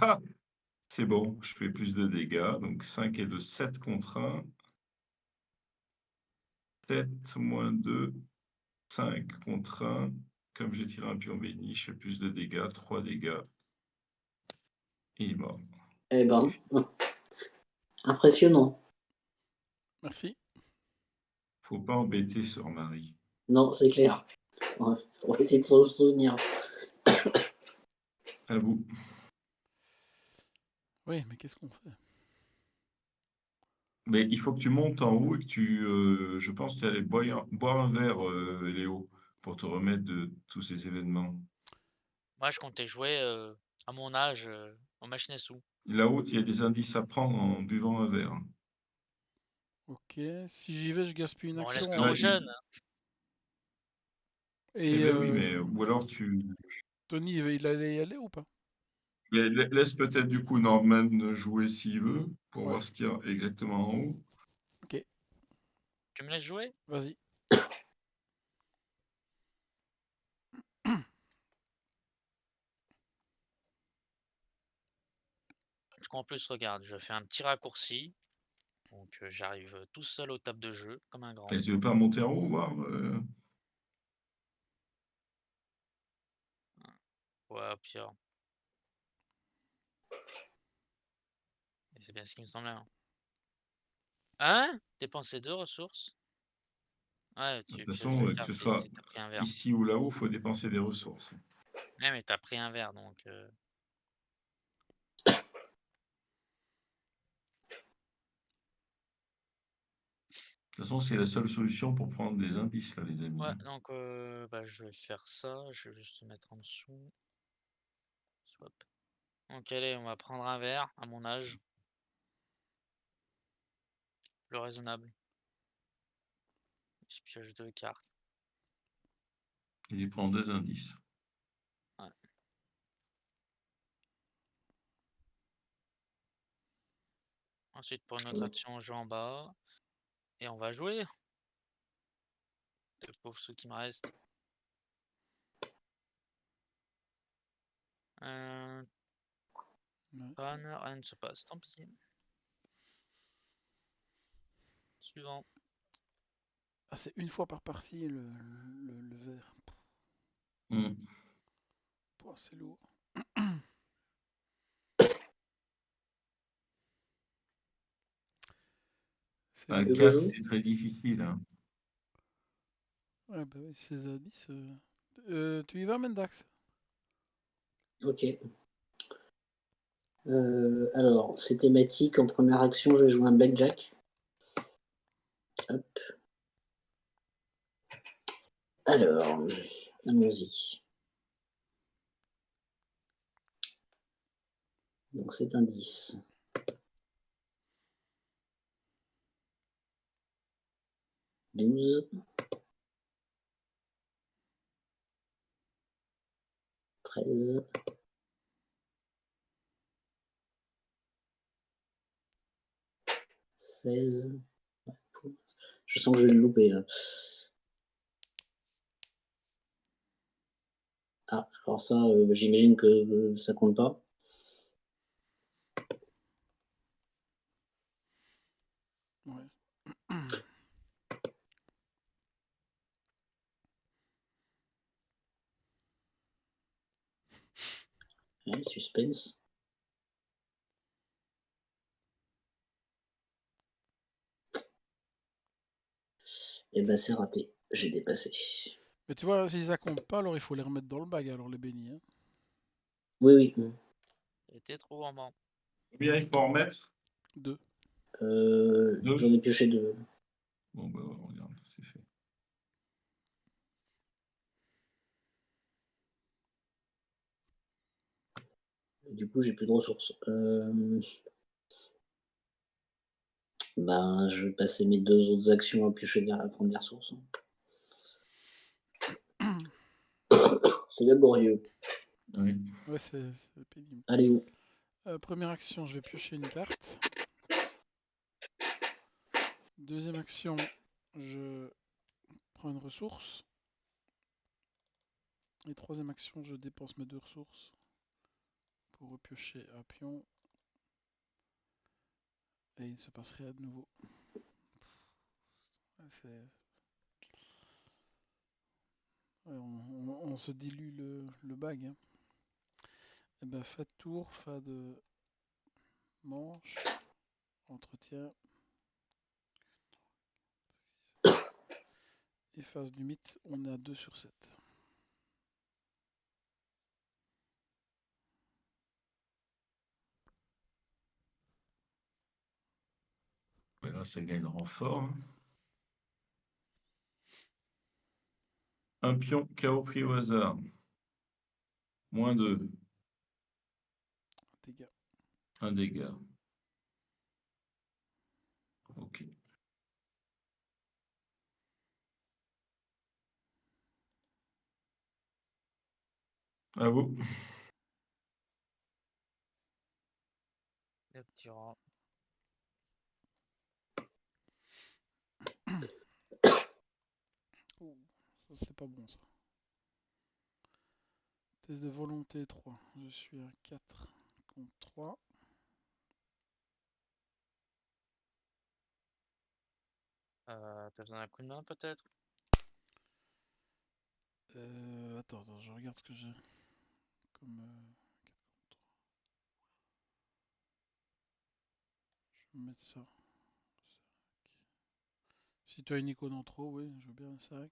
Ah! C'est bon, je fais plus de dégâts. Donc 5 et 2, 7 contre 1. 7 moins 2, 5 contre 1. Comme j'ai tiré un pion béni, je fais plus de dégâts. 3 dégâts. Il est mort. Eh ben, impressionnant. Merci. Faut pas embêter Sœur Marie. Non, c'est clair. On va essayer de s'en souvenir. À vous. Oui, mais qu'est-ce qu'on fait? Mais il faut que tu montes en haut et que tu... je pense que tu allais boire un verre, Léo, pour te remettre de tous ces événements. Moi, je comptais jouer à mon âge en machine à sous. Là-haut, il y a des indices à prendre en buvant un verre. Ok, si j'y vais, je gaspille une Bon, on action. laisse Ouais, aux jeunes. Eh Et ben oui, mais ou alors tu Tony, il allait y aller ou pas? laisse peut-être du coup Norman jouer s'il veut, pour Ouais. voir ce qu'il y a exactement en haut. Ok, Tu me laisses jouer? vas-y. Parce qu'en plus, regarde, je fais un petit raccourci. Donc j'arrive tout seul aux tables de jeu, comme un grand. Et tu veux pas monter en haut, voir Ouais, pire. Et c'est bien ce qui me semblait. Hein? Dépenser 2 ressources? Ouais, De tu toute pioches façon, 2 que ce cartes et soit si t'as pris un verre. ici ou là-haut, il faut dépenser des ressources. Ouais, mais t'as pris un verre, donc... De toute façon, c'est la seule solution pour prendre des indices, là, les amis. Ouais, donc bah, je vais faire ça. Je vais juste mettre en dessous. Swap. Donc allez, on va prendre un verre, à mon âge. Le raisonnable. Je pioche 2 cartes. Et il prend 2 indices. Ouais. Ensuite, pour une autre Ouais. action, je vais en bas. Et on va jouer. Les pauvres sous qui me restent. Ouais. Rien ne se passe, tant pis. Suivant. Ah, c'est une fois par partie le verre. Hmm. Pouah, c'est lourd. C'est À Que lourd. je 4, joue? c'est très difficile. Hein. Ouais, bah oui, 16 à 10. Tu y vas, Mendax? Ok. Alors, c'est thématique. En première action, je vais jouer un blackjack. Hop. Alors, allons-y. Donc, c'est un 10. 12. 13. 16. Je sens que je vais le louper, là. Ah, alors ça, j'imagine que ça compte pas. Ouais. Ouais, suspense. Et ben, c'est raté. J'ai dépassé. Mais tu vois, si ça compte pas, alors il faut les remettre dans le bag, alors les bénis. Hein. Oui, oui. Était trop gourmand. Combien il faut en remettre? 2. Deux. J'en ai pioché 2. Bon, bah, regarde, c'est fait. Du coup, j'ai plus de ressources. Ben, je vais passer mes 2 autres actions à piocher à prendre des ressources. C'est laborieux. Oui. Ouais, c'est pénible. Allez, où? Première action, je vais piocher une carte. Deuxième action, je prends une ressource. Et troisième action, je dépense mes 2 ressources pour repiocher un pion. Et il ne se passe rien de nouveau. Ouais, ouais, on se dilue le bag. Hein. Et ben, fa de tour, fa de manche, entretien. Et phase limite, on est à 2 sur 7. Ouais, là, ça gagne le renfort. Hein. Un pion KO pris au hasard. -2. Dégâts. Un dégât. Ok. À vous. Le petit rat. Oh, ça c'est pas bon ça. Test de volonté 3. Je suis à 4 contre 3. T'as besoin d'un coup de main peut-être? Attends, je regarde ce que j'ai. Comme 4 contre 3. Je vais mettre ça. 5. Si tu as une icône en trop, oui, je veux bien 5.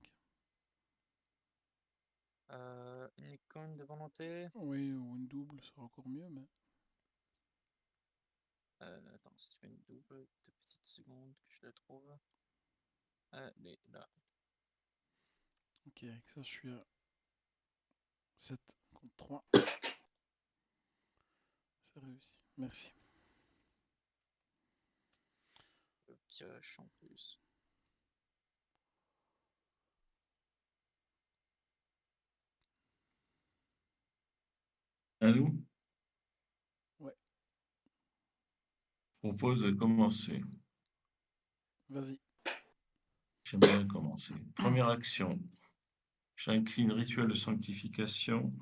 Une icône de volonté. Oui, ou une double, c'est encore mieux, mais. Attends, si tu fais une double, 2 petites secondes que je la trouve. Elle est là. Ok, avec ça je suis à 7 contre 3. C'est réussi. Merci. Le pioche en plus. À nous. Ouais, Je propose de commencer. vas-y. J'aime bien commencer. Première action. J'incline rituel de sanctification.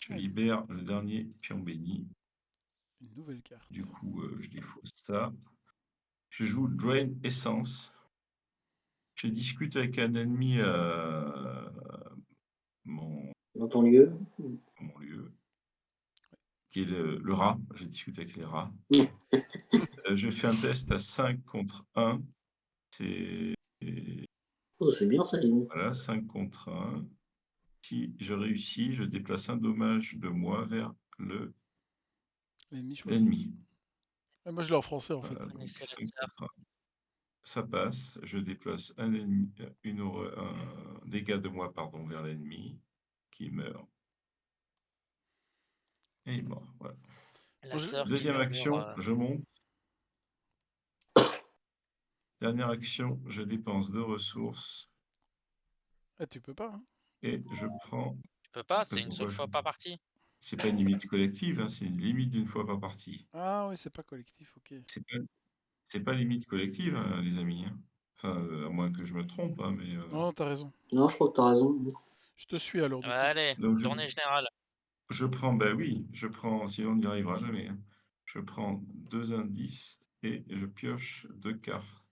Je Ah, libère le dernier pion béni. une nouvelle carte. Du coup, je défausse ça. Je joue Drain Essence. Je discute avec un ennemi mon Dans ton lieu. lieu, qui est le rat. Je discute avec les rats. Je fais un test à 5 contre 1. C'est Oh, c'est bien ça, Lynn. voilà, 5 contre 1. Si je réussis, je déplace un dommage de moi vers L'ennemi choisi. l'ennemi. Moi je l'ai en français en fait. Voilà, donc Connaissez la 5 terre. contre 1. Ça passe. Je déplace un ennemi, un dégât de moi pardon, vers l'ennemi qui meurt. Et il est mort. Voilà. La Moi, sœur qui Deuxième murmure. action, je monte. Dernière action, je dépense 2 ressources Ah, tu peux pas, hein. et je prends. Tu peux pas, c'est une Pourquoi seule fois par partie. C'est pas une limite collective, hein, c'est une limite d'une fois par partie. Ah oui, c'est pas collectif, ok. C'est pas limite collective, hein, les amis. Hein. Enfin, à moins que je me trompe, hein, mais. Non, t'as raison. Non, je crois que t'as raison. Je te suis alors du coup. Allez, Donc tournée générale. je prends, ben oui, je prends, sinon on n'y arrivera jamais. Hein. Je prends 2 indices et je pioche 2 cartes.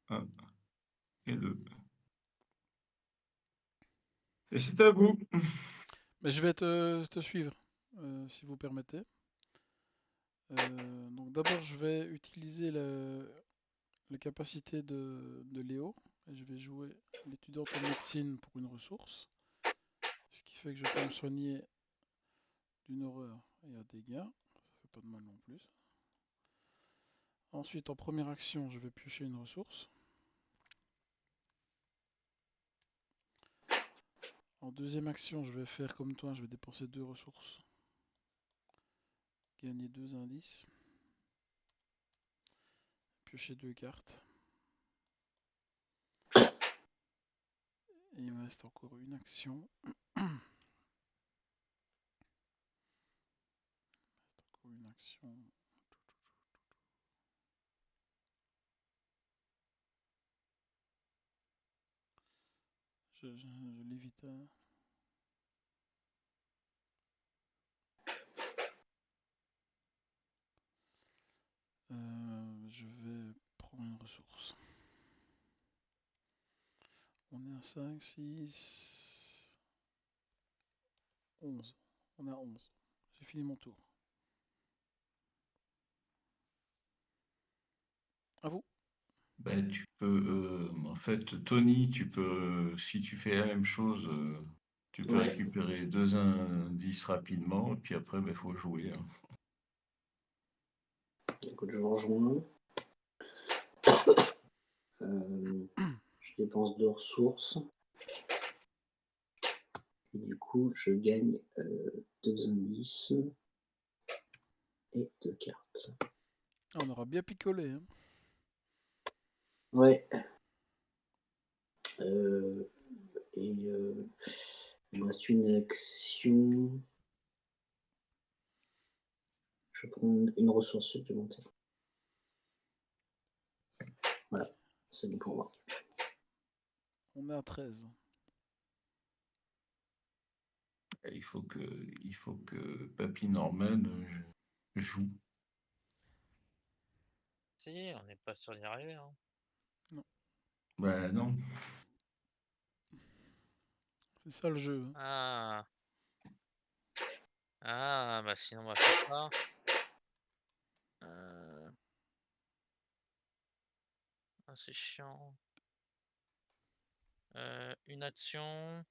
1 et 2. Et c'est à vous. Mais je vais te suivre, si vous permettez. Donc d'abord, je vais utiliser les capacités de Léo. Et je vais jouer l'étudiante en médecine pour une ressource. Ce qui fait que je peux me soigner d'une horreur et à dégâts. Ça fait pas de mal non plus. Ensuite, en première action, je vais piocher une ressource. En deuxième action, je vais faire comme toi, je vais dépenser 2 ressources. Gagner 2 indices. Piocher 2 cartes. Et il me reste encore une action. Encore une action. Je l'évite. Je vais prendre une ressource. On est à 5, 6, 11. On est à 11. J'ai fini mon tour. À vous. Ben, tu peux, en fait, Tony, tu peux, si tu fais la même chose, tu peux Ouais. récupérer 2 indices rapidement, et puis après, il faut jouer. Hein. Écoute, je vous rejoins. Je dépense 2 ressources. Et du coup, je gagne 2 indices et 2 cartes. Ah, on aura bien picolé. Hein. Ouais. Et Il me reste une action. Je prends une ressource supplémentaire. Voilà, c'est bon pour moi. On est à 13. Et il faut que Papy Norman joue. Si, on n'est pas sûr d'y arriver. Hein. Ben non. C'est ça le jeu. Ah. Ah, bah sinon on va faire ça. Ah, c'est chiant. Une action.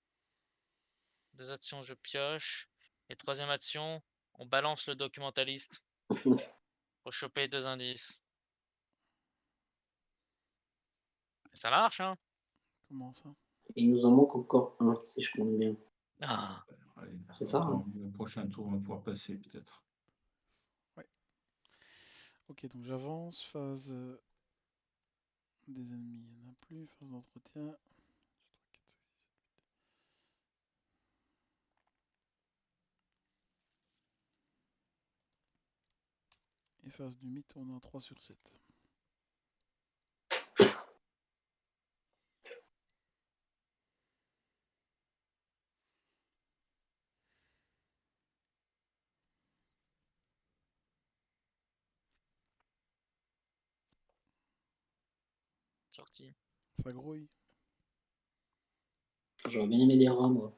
2 actions, je pioche. Et 3e action, on balance le documentaliste. Pour choper 2 indices. Et ça marche, hein? Comment ça? Et il nous en manque encore un, si je compte bien. Ah. Allez, C'est ça, attends, le prochain tour, on va pouvoir passer peut-être. Ok, donc j'avance. Phase des ennemis, il n'y en a plus. Phase d'entretien. Et phase du mythe, on est en 3 sur 7. Sorti. Ça grouille. J'aurais bien aimé des rats, moi.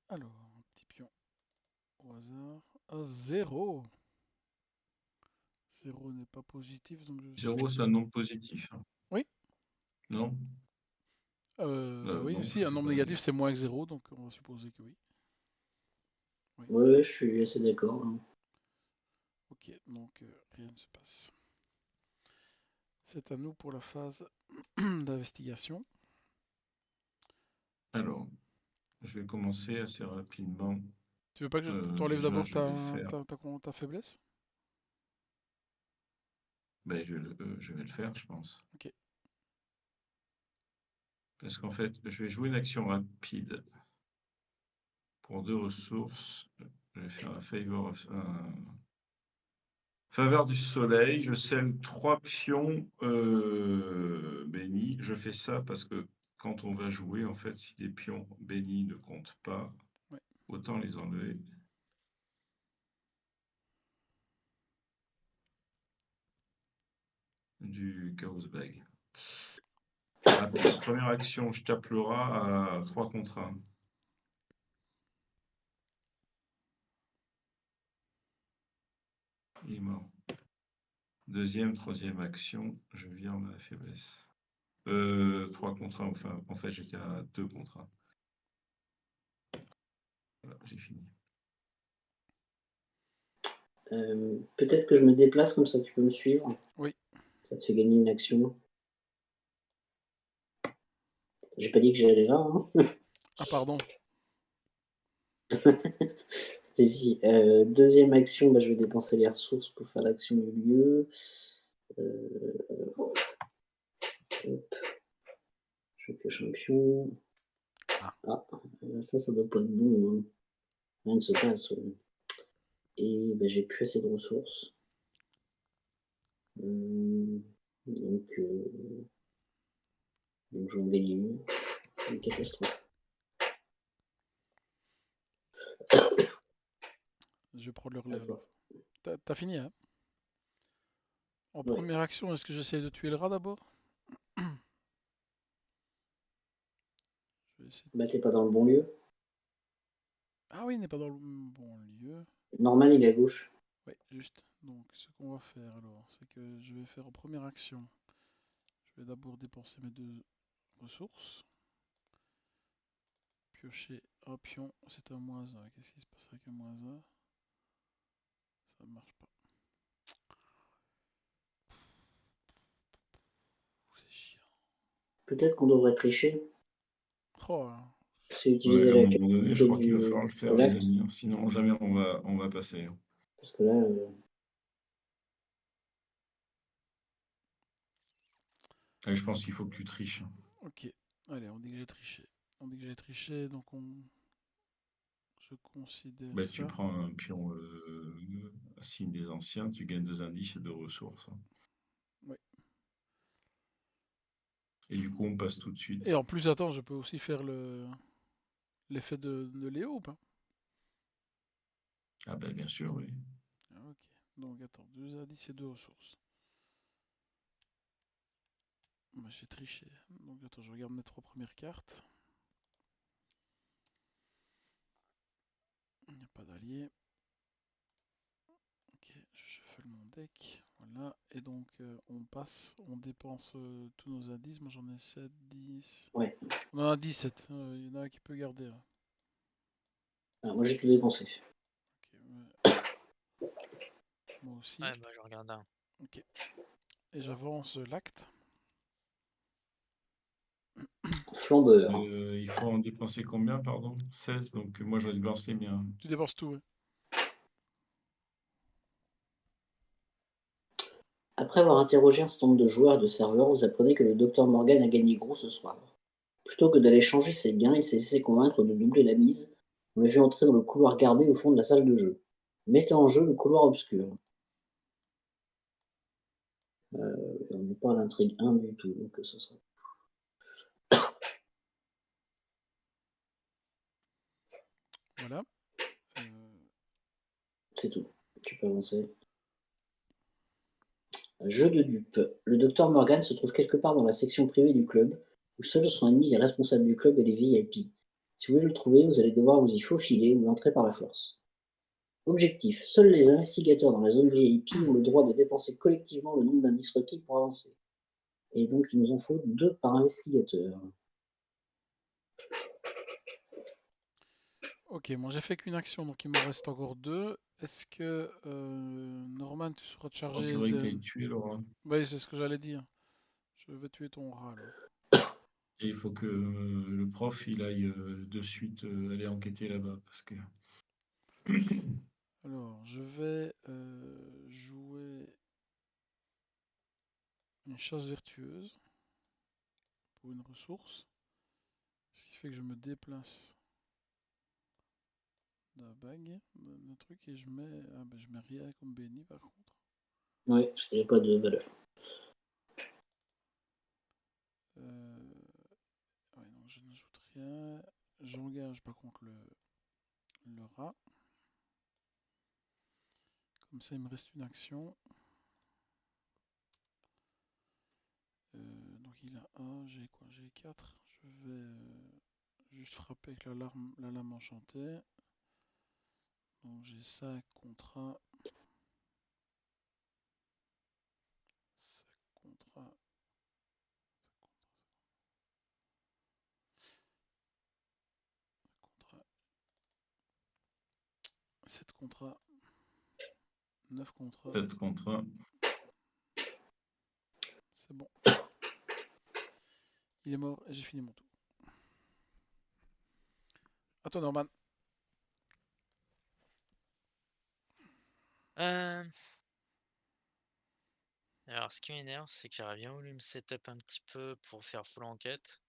Alors, un petit pion au hasard. Ah, 0. 0 n'est pas positif, donc je... 0, c'est un nombre positif. Hein. Oui. Non? Bah oui, Non, si, je un sais nombre pas. négatif c'est moins que 0, donc on va supposer que oui. Ouais, je suis assez d'accord. Hein. Ok, donc rien ne se passe. C'est à nous pour la phase d'investigation. Alors, je vais commencer assez rapidement. Tu veux pas que je t'enlève Déjà, d'abord je vais faire. ta faiblesse? Ben, je vais le faire, je pense. Ok. Parce qu'en fait, je vais jouer une action rapide pour 2 ressources. Je vais faire un faveur du soleil. Je scelle 3 pions bénis. Je fais ça parce que quand on va jouer, en fait, si des pions bénis ne comptent pas, Ouais. autant les enlever. Du Chaos Bag. Rapide. Première action, je tape le rat à 3 contre 1. Il est mort. Deuxième, troisième action, je vire ma faiblesse. 3 contre 1, enfin, en fait, j'étais à 2 contre 1. Voilà, j'ai fini. Peut-être que je me déplace, comme ça tu peux me suivre. Oui. Ça te fait gagner une action. J'ai pas dit que j'allais là. Hein. Ah pardon. Si. Deuxième action, bah, je vais dépenser les ressources pour faire l'action du lieu. Hop. Je pioche un pion. Ah, ça doit pas être bon. Hein. Rien ne se passe. Et bah, j'ai plus assez de ressources. Donc je vais en gagner une catastrophe. Je vais prendre le relais À toi. alors. T'as fini, hein? En Ouais. première action, est-ce que j'essaie de tuer le rat d'abord? Je vais essayer de- Bah, t'es pas dans le bon lieu. Ah oui, il n'est pas dans le bon lieu. Norman, il est à gauche. Oui, juste. Donc, ce qu'on va faire alors, c'est que je vais faire en première action. Je vais d'abord dépenser mes 2 ressources. Piocher un pion, c'est un -1. Qu'est-ce qui se passe avec un -1? Ça ne marche pas. C'est chiant. Peut-être qu'on devrait tricher. Oh, C'est Ouais, utiliser à un la moment donné, je qualité crois qu'il va falloir le faire, de les l'acte. amis. Hein. Sinon, jamais on va passer. Hein. Parce que là, Et je pense qu'il faut que tu triches. Ok, allez, on dit que j'ai triché. On dit que j'ai triché, donc je considère Bah, ça. tu prends un pion signe des anciens, tu gagnes 2 indices et 2 ressources. Oui. Et du coup, on passe tout de suite. Et en plus, attends, je peux aussi faire l'effet de Léo ou pas? Ah bah bien sûr, oui. Ah, ok, donc attends, 2 indices et 2 ressources. Bah, j'ai triché. Donc attends, je regarde mes 3 premières cartes. Il n'y a pas d'allié. Ok, je shuffle mon deck. Voilà. Et donc on passe, on dépense tous nos indices. Moi j'en ai 7, 10. Ouais. On en a 17. Il y en a un qui peut garder. Là. Alors, moi, j'ai tout dépensé. Ok, moi aussi. Ouais, bah je regarde un. Ok. Et j'avance l'acte. Flambeur. Il faut en dépenser combien, pardon? 16, donc moi je dépense les miens. Tu dépenses tout, ouais. Après avoir interrogé un certain nombre de joueurs et de serveurs, vous apprenez que le docteur Morgan a gagné gros ce soir. Plutôt que d'aller changer ses gains, il s'est laissé convaincre de doubler la mise. On l'a vu entrer dans le couloir gardé au fond de la salle de jeu, mettant en jeu le couloir obscur. On n'est pas à l'intrigue 1 du tout, donc ce sera. Voilà. C'est tout. Tu peux avancer. Jeu de dupes. Le docteur Morgan se trouve quelque part dans la section privée du club, où seuls sont admis les responsables du club et les VIP. Si vous voulez le trouver, vous allez devoir vous y faufiler ou entrer par la force. Objectif. Seuls les investigateurs dans la zone VIP ont le droit de dépenser collectivement le nombre d'indices requis pour avancer. Et donc, il nous en faut 2 par investigateur. Ok, moi j'ai fait qu'une action, donc il m'en reste encore 2. Est-ce que Norman, tu seras Je chargé penserais que de. tu tué, Laura. Oui, c'est ce que j'allais dire. Je vais tuer ton rat alors. Et il faut que le prof il aille de suite aller enquêter là-bas parce que Alors, je vais jouer une chasse vertueuse pour une ressource. Ce qui fait que je me déplace de la bague, de truc, et je mets. Ah ben je mets rien comme béni par contre. Oui, parce qu'il n'y a pas de valeur. Ouais, non, je n'ajoute rien. J'engage par contre le rat. Comme ça, il me reste une action. Donc il a 1, j'ai quoi? J'ai 4. Je vais juste frapper avec la lame enchantée. Donc j'ai 5 contre 1. 5 contre 1. 7 contre 1. 9 contre 1. 7 contre 1. C'est bon. Il est mort et j'ai fini mon tour. À toi, Norman. Alors, ce qui m'énerve, c'est que j'aurais bien voulu me setup un petit peu pour faire full enquête.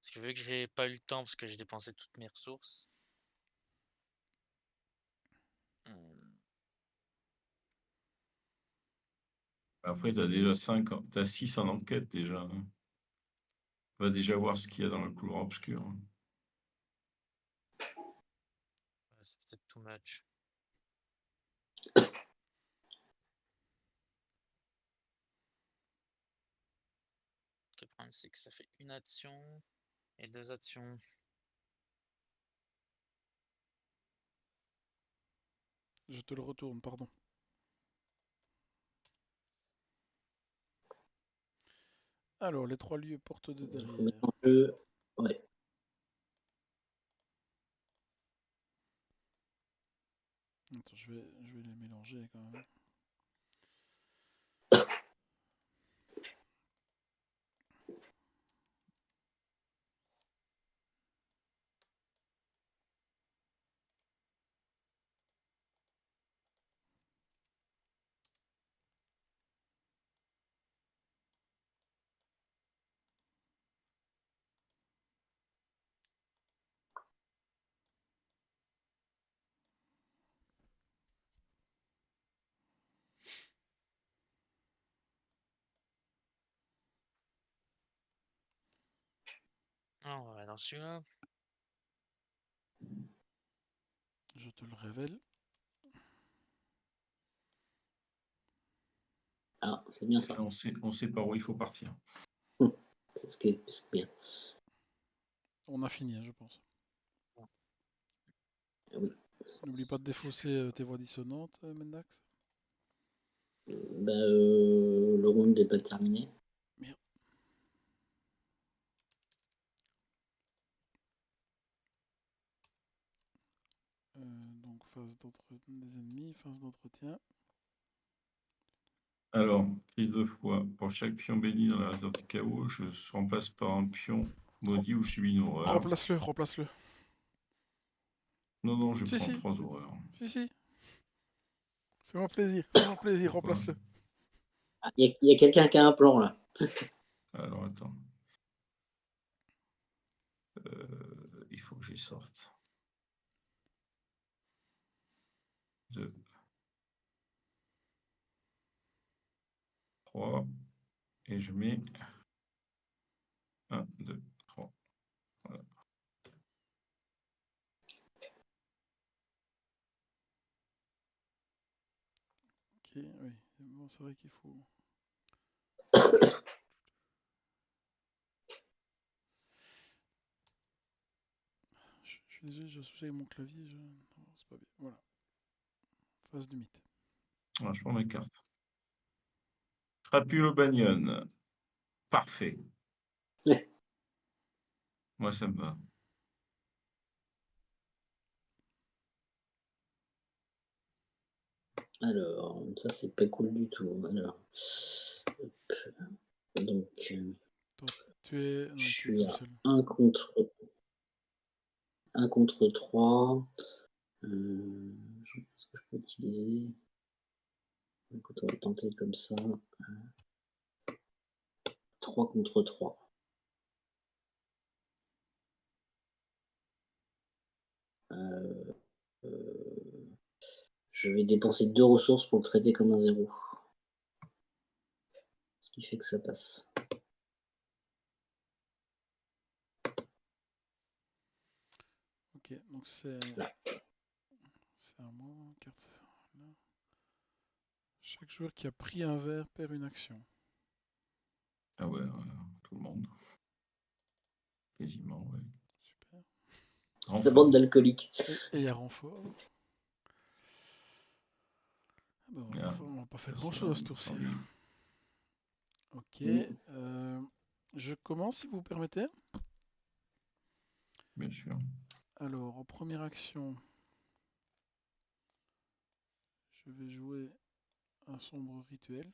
Parce que vu que j'ai pas eu le temps, parce que j'ai dépensé toutes mes ressources. Après, tu as déjà 5, tu as 6 en enquête déjà. Va déjà voir ce qu'il y a dans le couloir obscur. C'est peut-être too much. Le problème, c'est que ça fait une action et 2 actions. Je te le retourne, pardon. Alors, les 3 lieux portent de Il faut mettre derrière. en jeu. Ouais. Attends, je vais les mélanger quand même. Ah, on va dans celui-là. Je te le révèle. Ah, c'est bien ça. On sait par où il faut partir. C'est ce qui est bien. On a fini, hein, je pense. Oui. N'oublie pas de défausser tes voix dissonantes, Mendax. Le round n'est pas terminé. Merde. Donc phase des ennemis, phase d'entretien. Alors, prise de foi. Pour chaque pion béni dans la réserve du chaos, je remplace par un pion maudit ou je subis une horreur. Remplace-le, remplace-le. Non, je Si, prends si. 3 horreurs. Si. Fais-moi plaisir, Pourquoi remplace-le. Ah, il y a quelqu'un qui a un plan là. Alors, attends. Il faut que j'y sorte. 2, 3. Et je mets 1, 2, 3. Voilà. Ok, oui. Bon, c'est vrai qu'il faut. Je suis désolé, je suis avec mon clavier. Non, c'est pas bien. Voilà. Phase du mythe. Alors, je prends mes cartes. Crapule au Bagnon. Parfait. Moi, ça me va. Alors, ça c'est pas cool du tout. Alors, donc, Toi, tu es. Non, je tu es suis tout à seul. 1 contre 3. Est-ce que je peux utiliser? Écoute, on va tenter comme ça. 3 contre 3. Je vais dépenser 2 ressources pour le traiter comme un 0. Ce qui fait que ça passe. Ok, donc c'est. Là. C'est à moi. Carte. Là. Chaque joueur qui a pris un verre perd une action. Ah ouais, tout le monde. Quasiment, ouais. Super. La Renfort. bande d'alcooliques. Et il y a renfort. Ah bah, on va pas faire grand chose à ce tour-ci. Ok. Je commence si vous permettez. Bien sûr. Alors, en première action, je vais jouer un sombre rituel.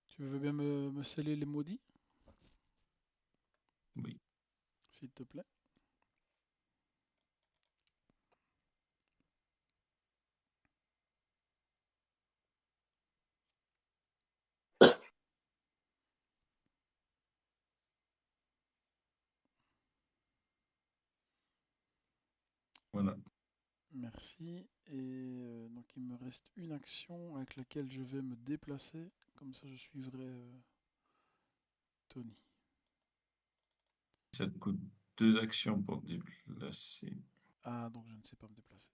Tu veux bien me sceller les maudits, Oui. s'il te plaît? Voilà. Merci. Et donc il me reste une action avec laquelle je vais me déplacer. Comme ça je suivrai Tony. Ça te coûte 2 actions pour te déplacer. Ah, donc je ne sais pas me déplacer.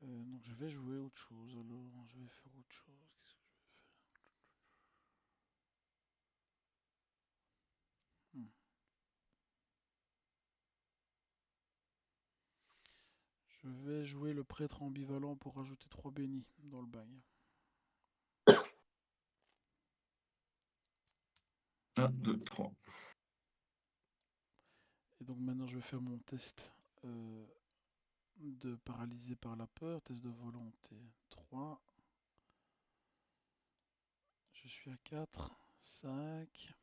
Donc je vais jouer autre chose. Alors je vais faire autre chose. Qu'est-ce que je vais faire? Je vais jouer le prêtre ambivalent pour rajouter 3 bénis dans le bail. 1, 2, 3. Et donc maintenant je vais faire mon test de paralysé par la peur, test de volonté 3. Je suis à 4, 5.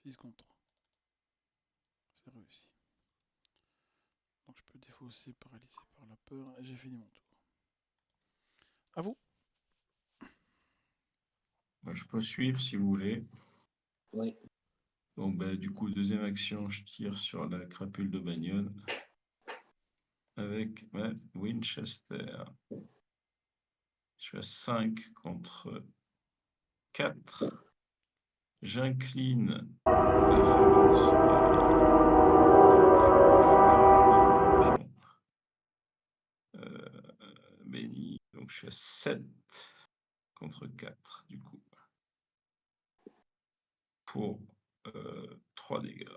6 contre 3. C'est réussi. Donc je peux défausser paralysé par la peur et j'ai fini mon tour. À vous. Je peux suivre si vous voulez. Oui. Donc, du coup, deuxième action, je tire sur la crapule de Bagnon. avec Winchester. Je suis à 5 contre 4. J'incline la faveur de ce Benny. Donc je suis à 7 contre 4 du coup. Pour 3 dégâts.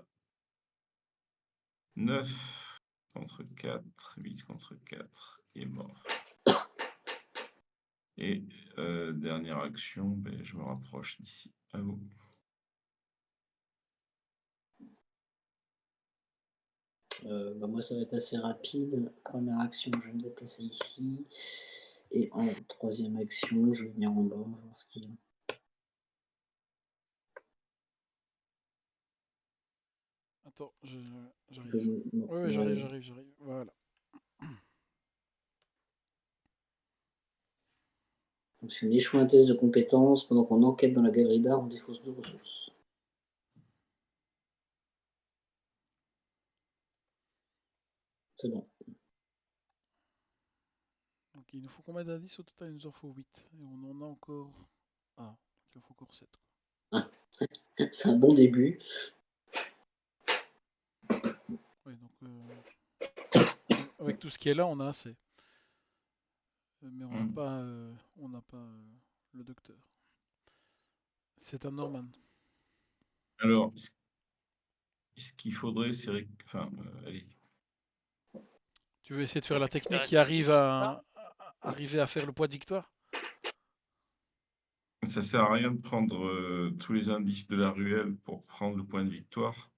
9 contre 4, 8 contre 4 est mort. Et dernière action, ben, je me rapproche d'ici. À vous. Moi, ça va être assez rapide. Première action, je vais me déplacer ici. Et en troisième action, je vais venir en bas, voir ce qu'il y a. Attends, j'arrive. Non, Ouais, j'arrive. Voilà. Donc, si on échoue un test de compétence, pendant qu'on enquête dans la galerie d'art, on défausse 2 ressources. C'est bon. Donc il nous faut combien d'indices au total? Il nous en faut 8. Et on en a encore. Ah, il en faut encore 7. C'est un bon début. Ouais, donc avec tout ce qui est là, on a assez. Mais on n'a pas, le docteur. C'est un Norman. Alors, ce qu'il faudrait, c'est... Enfin, allez-y. Tu veux essayer de faire la technique qui Récupérer arrive c'est à arriver à faire le poids de victoire? Ça sert à rien de prendre tous les indices de la ruelle pour prendre le point de victoire.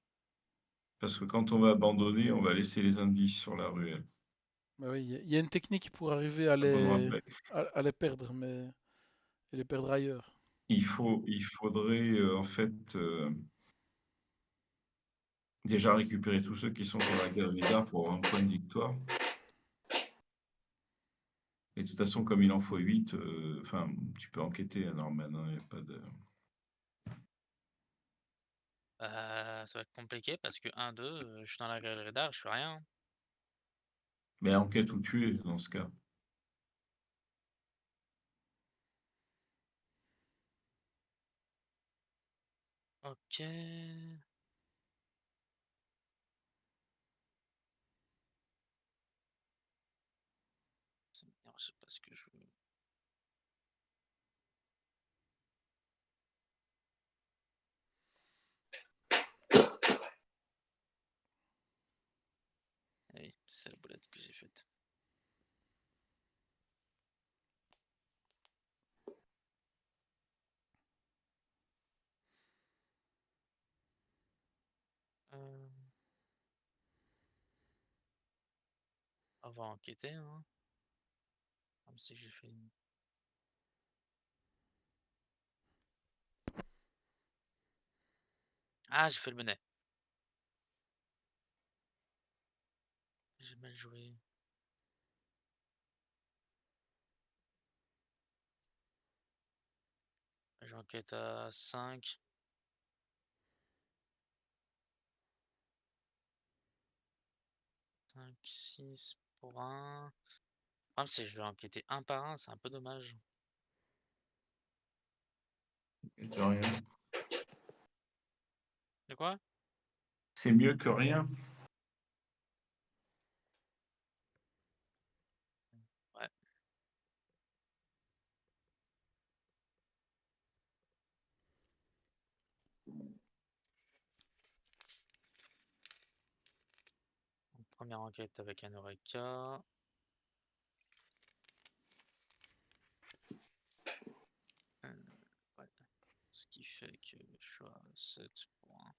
Parce que quand on va abandonner, on va laisser les indices sur la ruelle. Bah oui, il y a une technique pour arriver à Un bon rappel. les perdre, mais et les perdre ailleurs. Il faudrait en fait déjà récupérer tous ceux qui sont dans la galerie d'art pour avoir un point de victoire. Et de toute façon, comme il en faut 8, enfin, tu peux enquêter, hein, Norman, il n'y a pas de... Ça va être compliqué parce que 1, 2, je suis dans la galerie d'art, je fais rien. Mais enquête ou tuer, dans ce cas. Ok. Je sais pas ce que je veux. Oui, c'est la boulette que j'ai faite. On va enquêter, hein. Comme si j'ai fait une... Ah, j'ai fait le menet. J'ai mal joué. J'enquête à 5. 5, 6 pour 1. Ah, si je vais enquêter un par un, c'est un peu dommage. De rien. De quoi? C'est mieux que rien. Ouais. Donc, première enquête avec un Eureka. Ouais. Ce qui fait que je suis à 7 pour 1.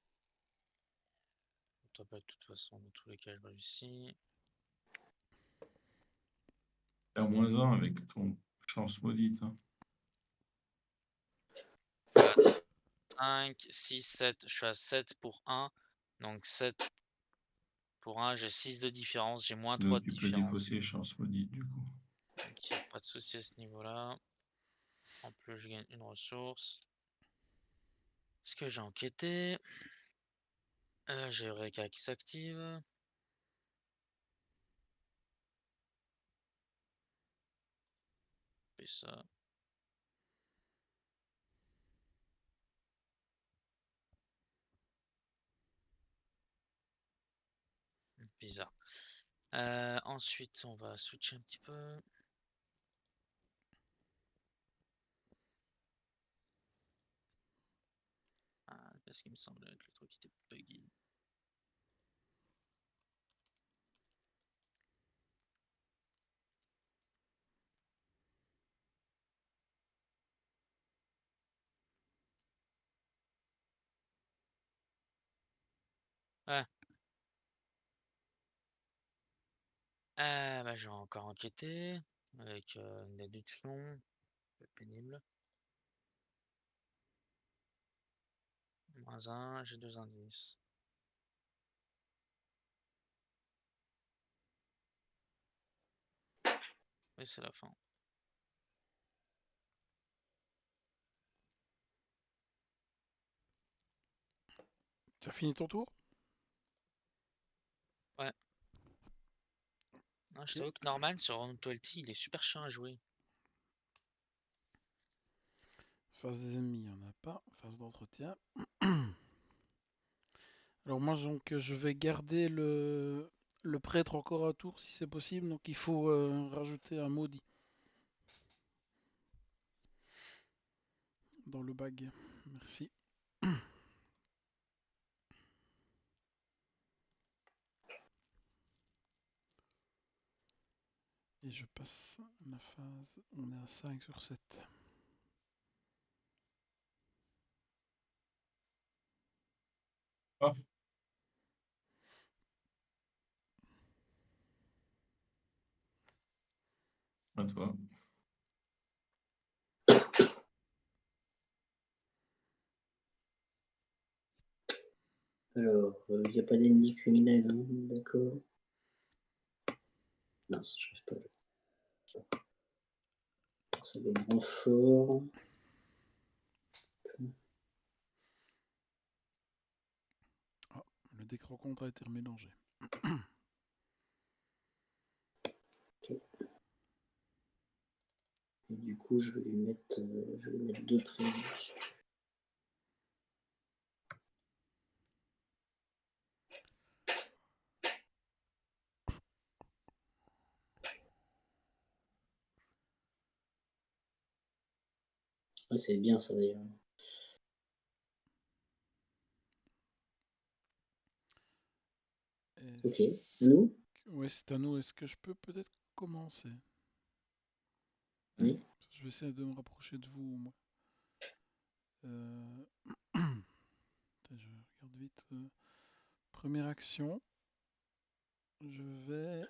De toute façon, dans tous les cas, je réussis. T'as moins 1 avec ton chance maudite. Hein. 4, 5, 6, 7. Je suis à 7 pour 1. Donc 7 pour 1, j'ai 6 de différence. J'ai moins 3 Donc de tu peux différence. défausser chance maudite du coup. Donc pas de souci à ce niveau-là. En plus, je gagne une ressource. Est-ce que j'ai enquêté? J'ai Eureka qui s'active. choper ça. Bizarre. Ensuite, on va switcher un petit peu. Ah, parce qu'il me semble que le truc était buggy. Ah, bah, je vais encore enquêter avec une déduction. Un peu pénible. -1, j'ai 2 indices. Oui, c'est la fin. Tu as fini ton tour? Ouais. Non, je Ok. t'avoue que Norman sur Round 20, il est super chiant à jouer. Phase des ennemis, il n'y en a pas. Phase d'entretien. Alors moi, donc, je vais garder le prêtre encore un tour si c'est possible. Donc il faut rajouter un maudit dans le bag. Merci. Et je passe la phase. On est à 5 sur 7. Ah, à toi. Alors, il n'y a pas d'ennemi criminel, hein, d'accord. Mince, je n'arrive pas. Ça va être renfort. Ah, le deck rencontre a été mélangé. Ok. Et du coup, je vais lui mettre 2 prévus. Ouais, c'est bien ça d'ailleurs. Ok, Est-ce- nous? Ouais, c'est à nous. Est-ce que je peux peut-être commencer? Oui. Je vais essayer de me rapprocher de vous, moi. Attends, je regarde vite. Première action. Je vais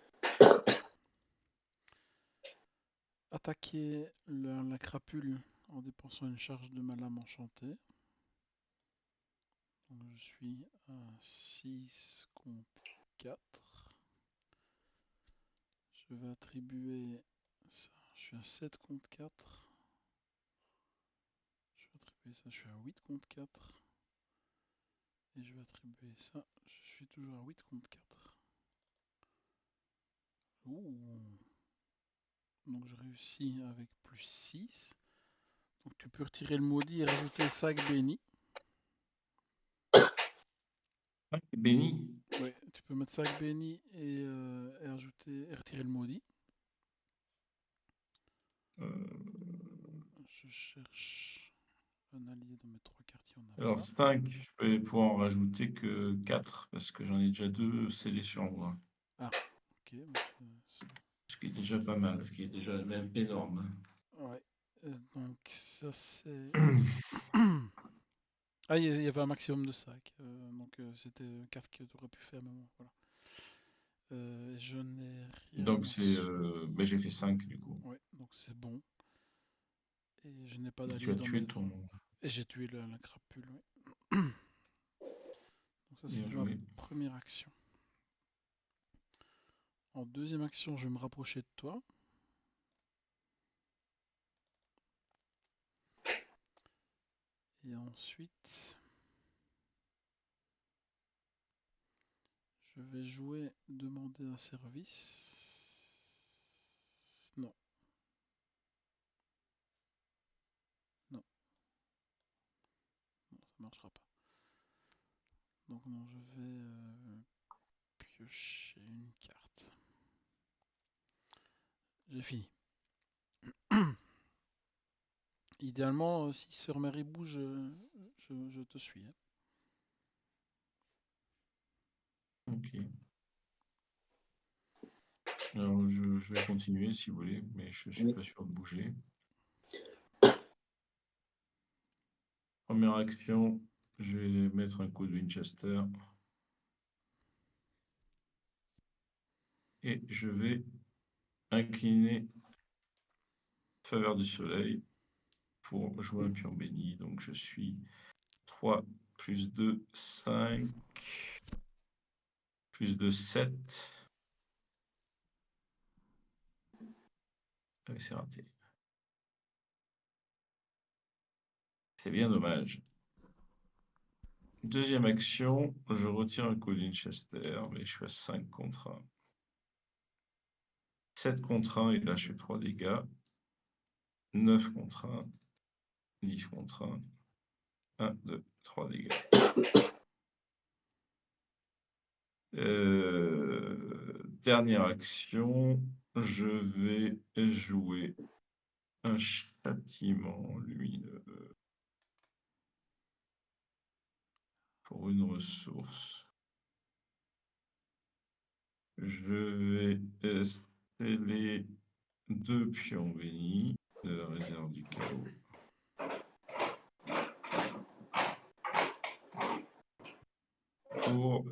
attaquer la crapule en dépensant une charge de ma lame enchantée. Donc je suis à 6 contre 4. Je vais attribuer ça. Je suis à 7 contre 4. Je vais attribuer ça. Je suis à 8 contre 4. Et je vais attribuer ça. Je suis toujours à 8 contre 4. Ouh. Donc je réussis avec plus 6. Donc tu peux retirer le maudit et rajouter sac béni. Ah, t'es béni. Ouais, tu peux mettre sac béni et retirer le maudit. Je cherche un allié dans mes 3 quartiers, on n'a Alors pas. 5, je vais pouvoir en rajouter que 4 parce que j'en ai déjà 2 scellés sur moi. Ah, ok. Ce qui est déjà pas mal, ce qui est déjà même énorme. Ouais. Donc ça c'est... Ah, il y avait un maximum de sacs. Donc c'était 4 que tu aurais pu faire, mais bon, voilà. Je n'ai rien Donc en c'est... sous. ben, j'ai fait 5 du coup. Ouais, donc c'est bon. Et je n'ai pas Et tu d'allié as dans tué mes... ton... Et j'ai tué la crapule, oui. Donc ça Bien c'était ma joué. première action. En deuxième action, je vais me rapprocher de toi. Et ensuite, je vais jouer demander un service. Non. attendant, je vais piocher une carte. J'ai fini. Idéalement, si Sœur Mary bouge, je te suis. Hein. Ok. Alors, je vais continuer si vous voulez, mais je ne suis Oui. pas sûr de bouger. Première action, je vais mettre un coup de Winchester. Et je vais incliner faveur du soleil pour jouer un pion béni. Donc je suis 3 plus 2, 5, plus 2, 7. Ah, c'est raté. C'est bien dommage. Deuxième action, je retire un coup de Winchester, mais je suis à 5 contre 1. 7 contre 1, et là je fais 3 dégâts. 9 contre 1, 10 contre 1. 1, 2, 3 dégâts. Dernière action, je vais jouer un châtiment lumineux pour une ressource. Je vais sceller 2 pions bénis de la réserve du chaos. Pour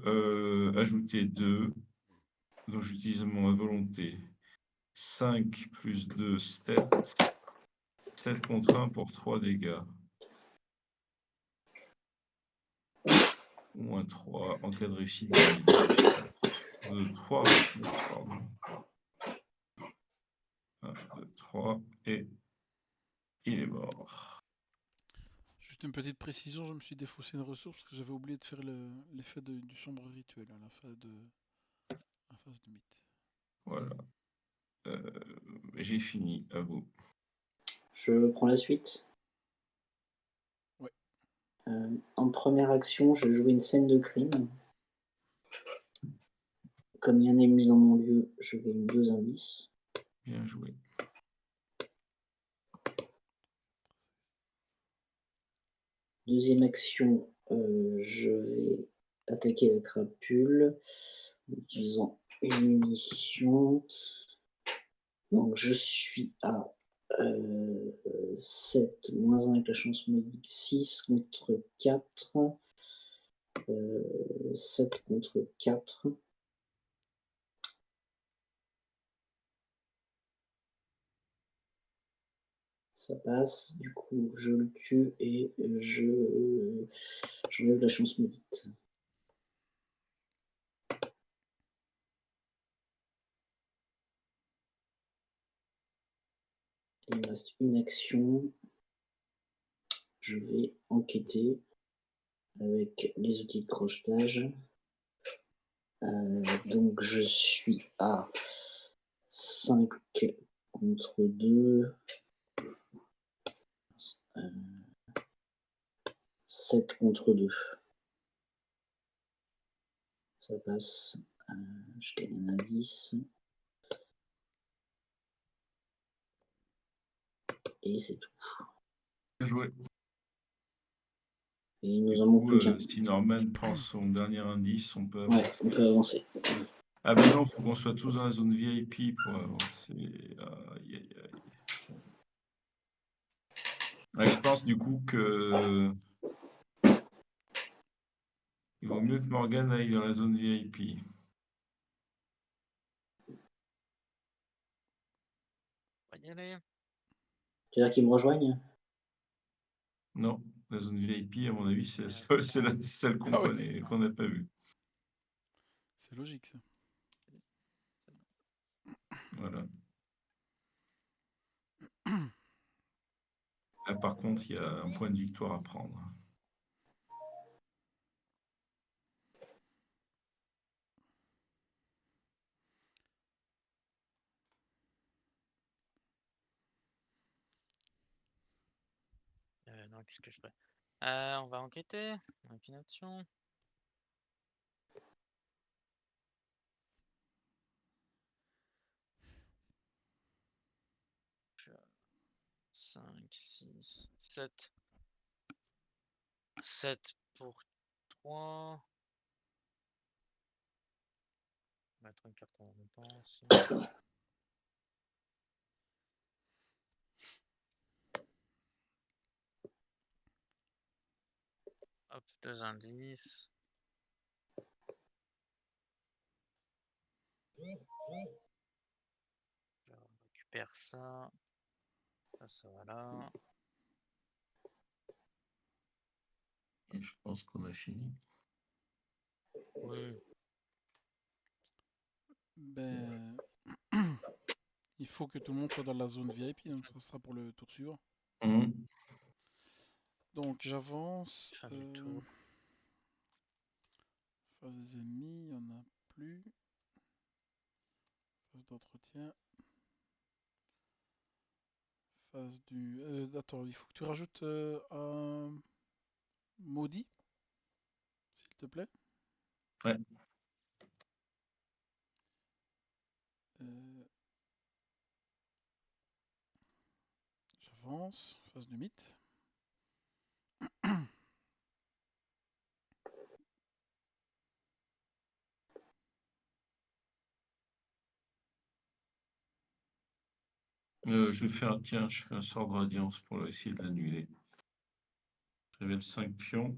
ajouter 2, donc j'utilise mon volonté. 5 plus 2, 7. 7 contre 1 pour 3 dégâts. Moins 3, en cas de réussite, gagnez 3 réussites, pardon. 1, 2, 3, et il est mort. Juste une petite précision, je me suis défaussé une ressource parce que j'avais oublié de faire l'effet du sombre rituel à la phase de mythe. Voilà. J'ai fini, à vous. Je prends la suite. Ouais. En première action, je joue une scène de crime. Comme il y a un ennemi dans mon lieu, je gagne 2 indices. Bien joué. Deuxième action, je vais attaquer la crapule en utilisant une munition. Donc je suis à 7, moins 1 avec la chance modique, 6 contre 4. 7 contre 4. Ça passe, du coup je le tue et j'enlève la chance maudite. Il me reste une action. Je vais enquêter avec les outils de crochetage. Donc je suis à 5 contre 2. 7 contre 2. Ça passe. Je gagne un indice. Et c'est tout. Bien joué. Et nous Du en coup, manque plus qu'un. si Norman prend son dernier indice, on peut Ouais, avancer. on peut avancer. Ah ben non, il faut qu'on soit tous dans la zone VIP pour avancer. Aïe, aïe, aïe. Ouais, je pense du coup que il vaut mieux que Morgane aille dans la zone VIP. On va y aller. Tu veux dire qu'ils me rejoignent? Non, la zone VIP, à mon avis, c'est celle qu'on Ah oui. connaît, qu'on n'a pas vue. C'est logique ça. Voilà. Là, par contre, il y a un point de victoire à prendre. Non, qu'est-ce que je fais? On va enquêter. On a une action. 5, 6, 7. 7 pour 3. On va mettre une carte en même temps aussi. Hop, 2 indices. Je récupère ça. Ça va là. Et je pense qu'on a fini. Oui. Ben, il faut que tout le monde soit dans la zone VIP, donc ça sera pour le tour suivant. Mhm. Donc j'avance. Fin du tour. Phase des ennemis, il n'y en a plus. Phase d'entretien. Phase du... attends, il faut que tu rajoutes un maudit, s'il te plaît. Ouais. Euh, J'avance. Phase du mythe. Je vais faire, tiens, je fais un sort de radiance pour essayer de l'annuler. Je révèle 5 pions.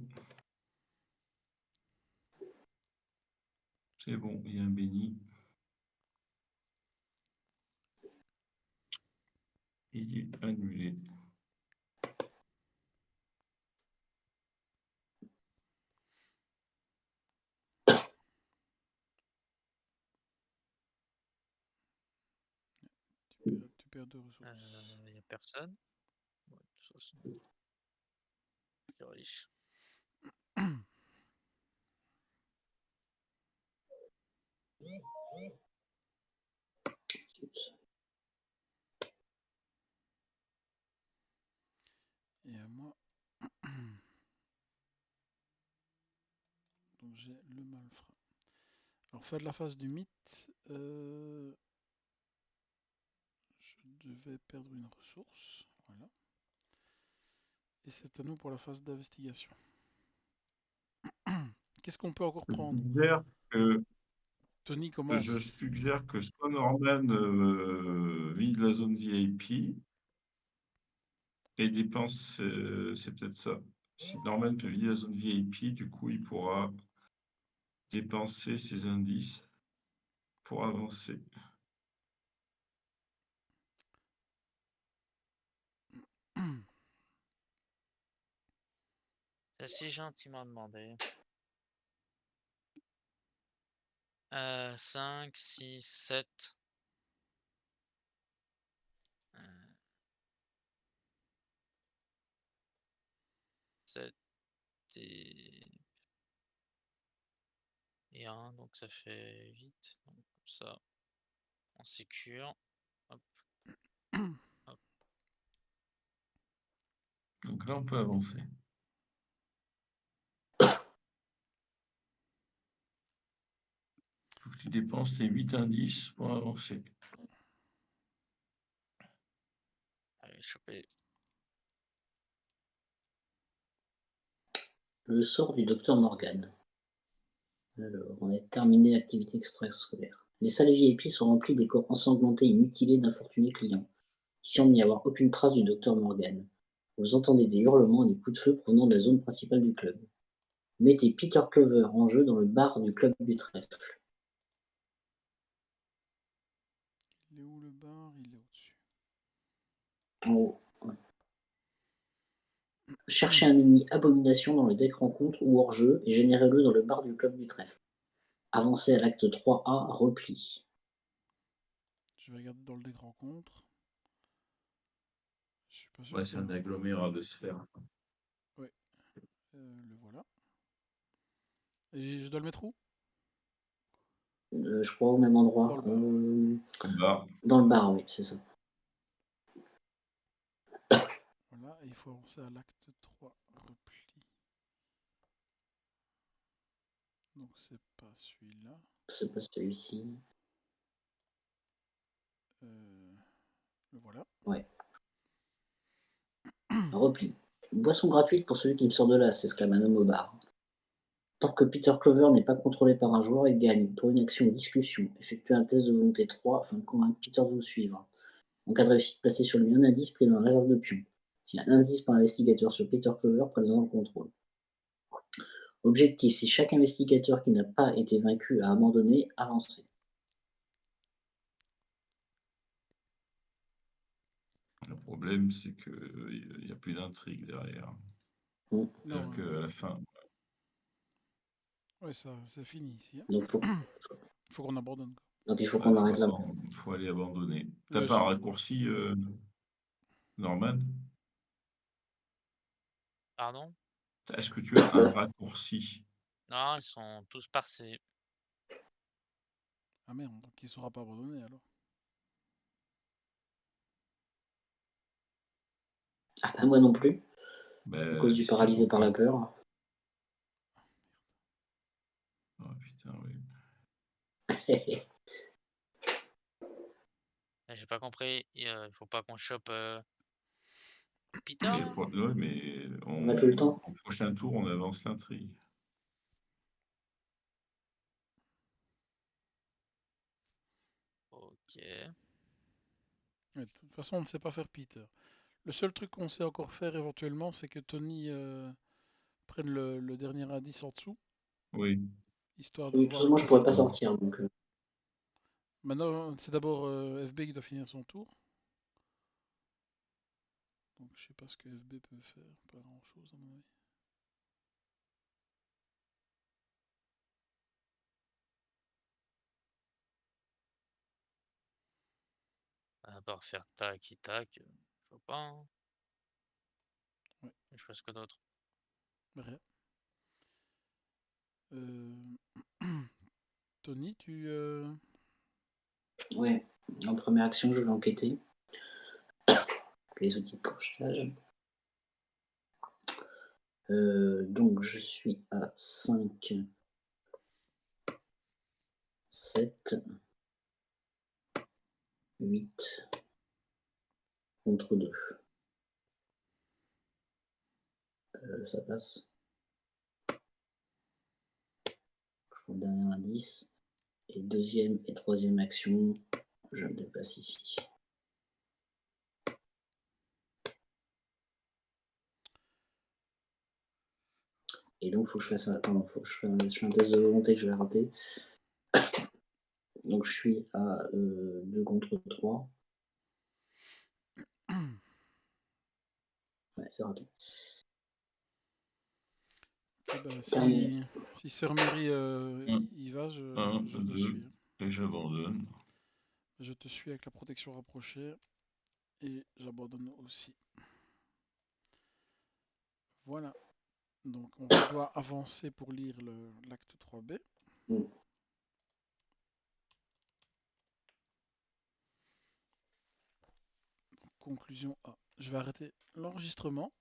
C'est bon, il y a un béni. Il est annulé. Tu perds 2 ressources. Il n'y a personne. Ouais, de toute façon. C'est riche. Et à moi. Donc j'ai le malfrat. Alors faire de la phase du mythe. Je devais perdre une ressource. Voilà. Et c'est à nous pour la phase d'investigation. Qu'est-ce qu'on peut encore prendre? Tony commence. Je suggère que soit Norman vide la zone VIP et dépense, c'est peut-être ça. Si Norman peut vider la zone VIP, du coup, il pourra dépenser ses indices pour avancer. C'est si gentiment demandé. 5, 6, 7. 7 et 1, donc ça fait 8. Donc comme ça, on sécure. Hop. Hop. Donc là, on peut avancer. Il faut que tu dépenses tes 8 indices pour avancer. Allez, choper. Le sort du docteur Morgan. Alors, on a terminé l'activité extrascolaire. Les salles VIP sont remplies des corps ensanglantés et mutilés d'infortunés clients. Il semble n'y avoir aucune trace du docteur Morgan. Vous entendez des hurlements et des coups de feu provenant de la zone principale du club. Mettez Peter Clover en jeu dans le bar du club du trèfle. Il est où le bar? Il est au-dessus. En haut. Ouais. Cherchez un ennemi abomination dans le deck rencontre ou hors jeu et générez-le dans le bar du club du trèfle. Avancez à l'acte 3A, repli. Je vais regarder dans le deck rencontre. Je suis pas sûr Ouais, que... c'est un agglomérat de sphères. Ouais. Le voilà. Et je dois le mettre où? Je crois au même endroit. Dans le bar. Dans le bar, oui, c'est ça. Voilà, et il faut avancer à l'acte 3, repli. Donc c'est pas celui-là. C'est pas celui-ci. Le voilà. Ouais. repli. Une boisson gratuite pour celui qui me sort de là, s'exclame un homme au bar. Tant que Peter Clover n'est pas contrôlé par un joueur, il gagne. Pour une action ou discussion, effectuez un test de volonté 3 afin de convaincre Peter de vous suivre. En cas de réussite, placez sur lui un indice pris dans la réserve de pions. S'il y a un indice par investigateur sur Peter Clover, prenez-en le contrôle. Objectif, si chaque investigateur qui n'a pas été vaincu a abandonné, avancez. Le problème, c'est qu'il n'y a plus d'intrigue derrière. Mm. C'est-à-dire Non, qu'à la fin, ouais, ça, c'est fini ici. Hein. Donc, Faut qu'on abandonne. Quoi. donc il faut il qu'on arrête là. faut aller abandonner. T'as Ouais, pas un raccourci, Norman? Pardon? Est-ce que tu as un raccourci? Non, ils sont tous passés. Ah merde, donc il saura pas abandonner alors. Ah bah, moi non plus, Ben, à cause du si, paralysé par la peur. Oh putain, oui. J'ai pas compris. Il faut pas qu'on chope Peter Mais, là? ouais, mais On a plus le temps. au prochain tour, on avance l'intrigue. Ok. Ouais, de toute façon, on ne sait pas faire Peter. Le seul truc qu'on sait encore faire éventuellement, c'est que Tony prenne le dernier indice en dessous, Oui. histoire de Oui, de toute voir façon, le moi je pourrais pas prochain. sortir. Donc, Maintenant, c'est d'abord FB qui doit finir son tour. Donc je sais pas ce que FB peut faire, pas grand chose à mon avis. À part faire tac et tac, je vois pas. Hein. Ouais. Je fais ce que d'autre. Rien. Tony, tu... ouais, en première action, je vais enquêter. Les outils de crochetage. Donc je suis à 5, 7, 8 contre 2. Ça passe. Je prends le dernier indice. Et deuxième et troisième action, je me déplace ici. Et donc, il faut que je fasse un, pardon, faut que je fasse un test de volonté que je vais rater. Donc, je suis à 2 contre 3. Ouais, c'est raté. Ok, bah, Terminé. si Sœur Mary Un, y va, je le deux, suis. et j'abandonne. Je te suis avec la protection rapprochée et j'abandonne aussi. Voilà. Donc on doit avancer pour lire l'acte 3B. Mm. Conclusion A. Je vais arrêter l'enregistrement.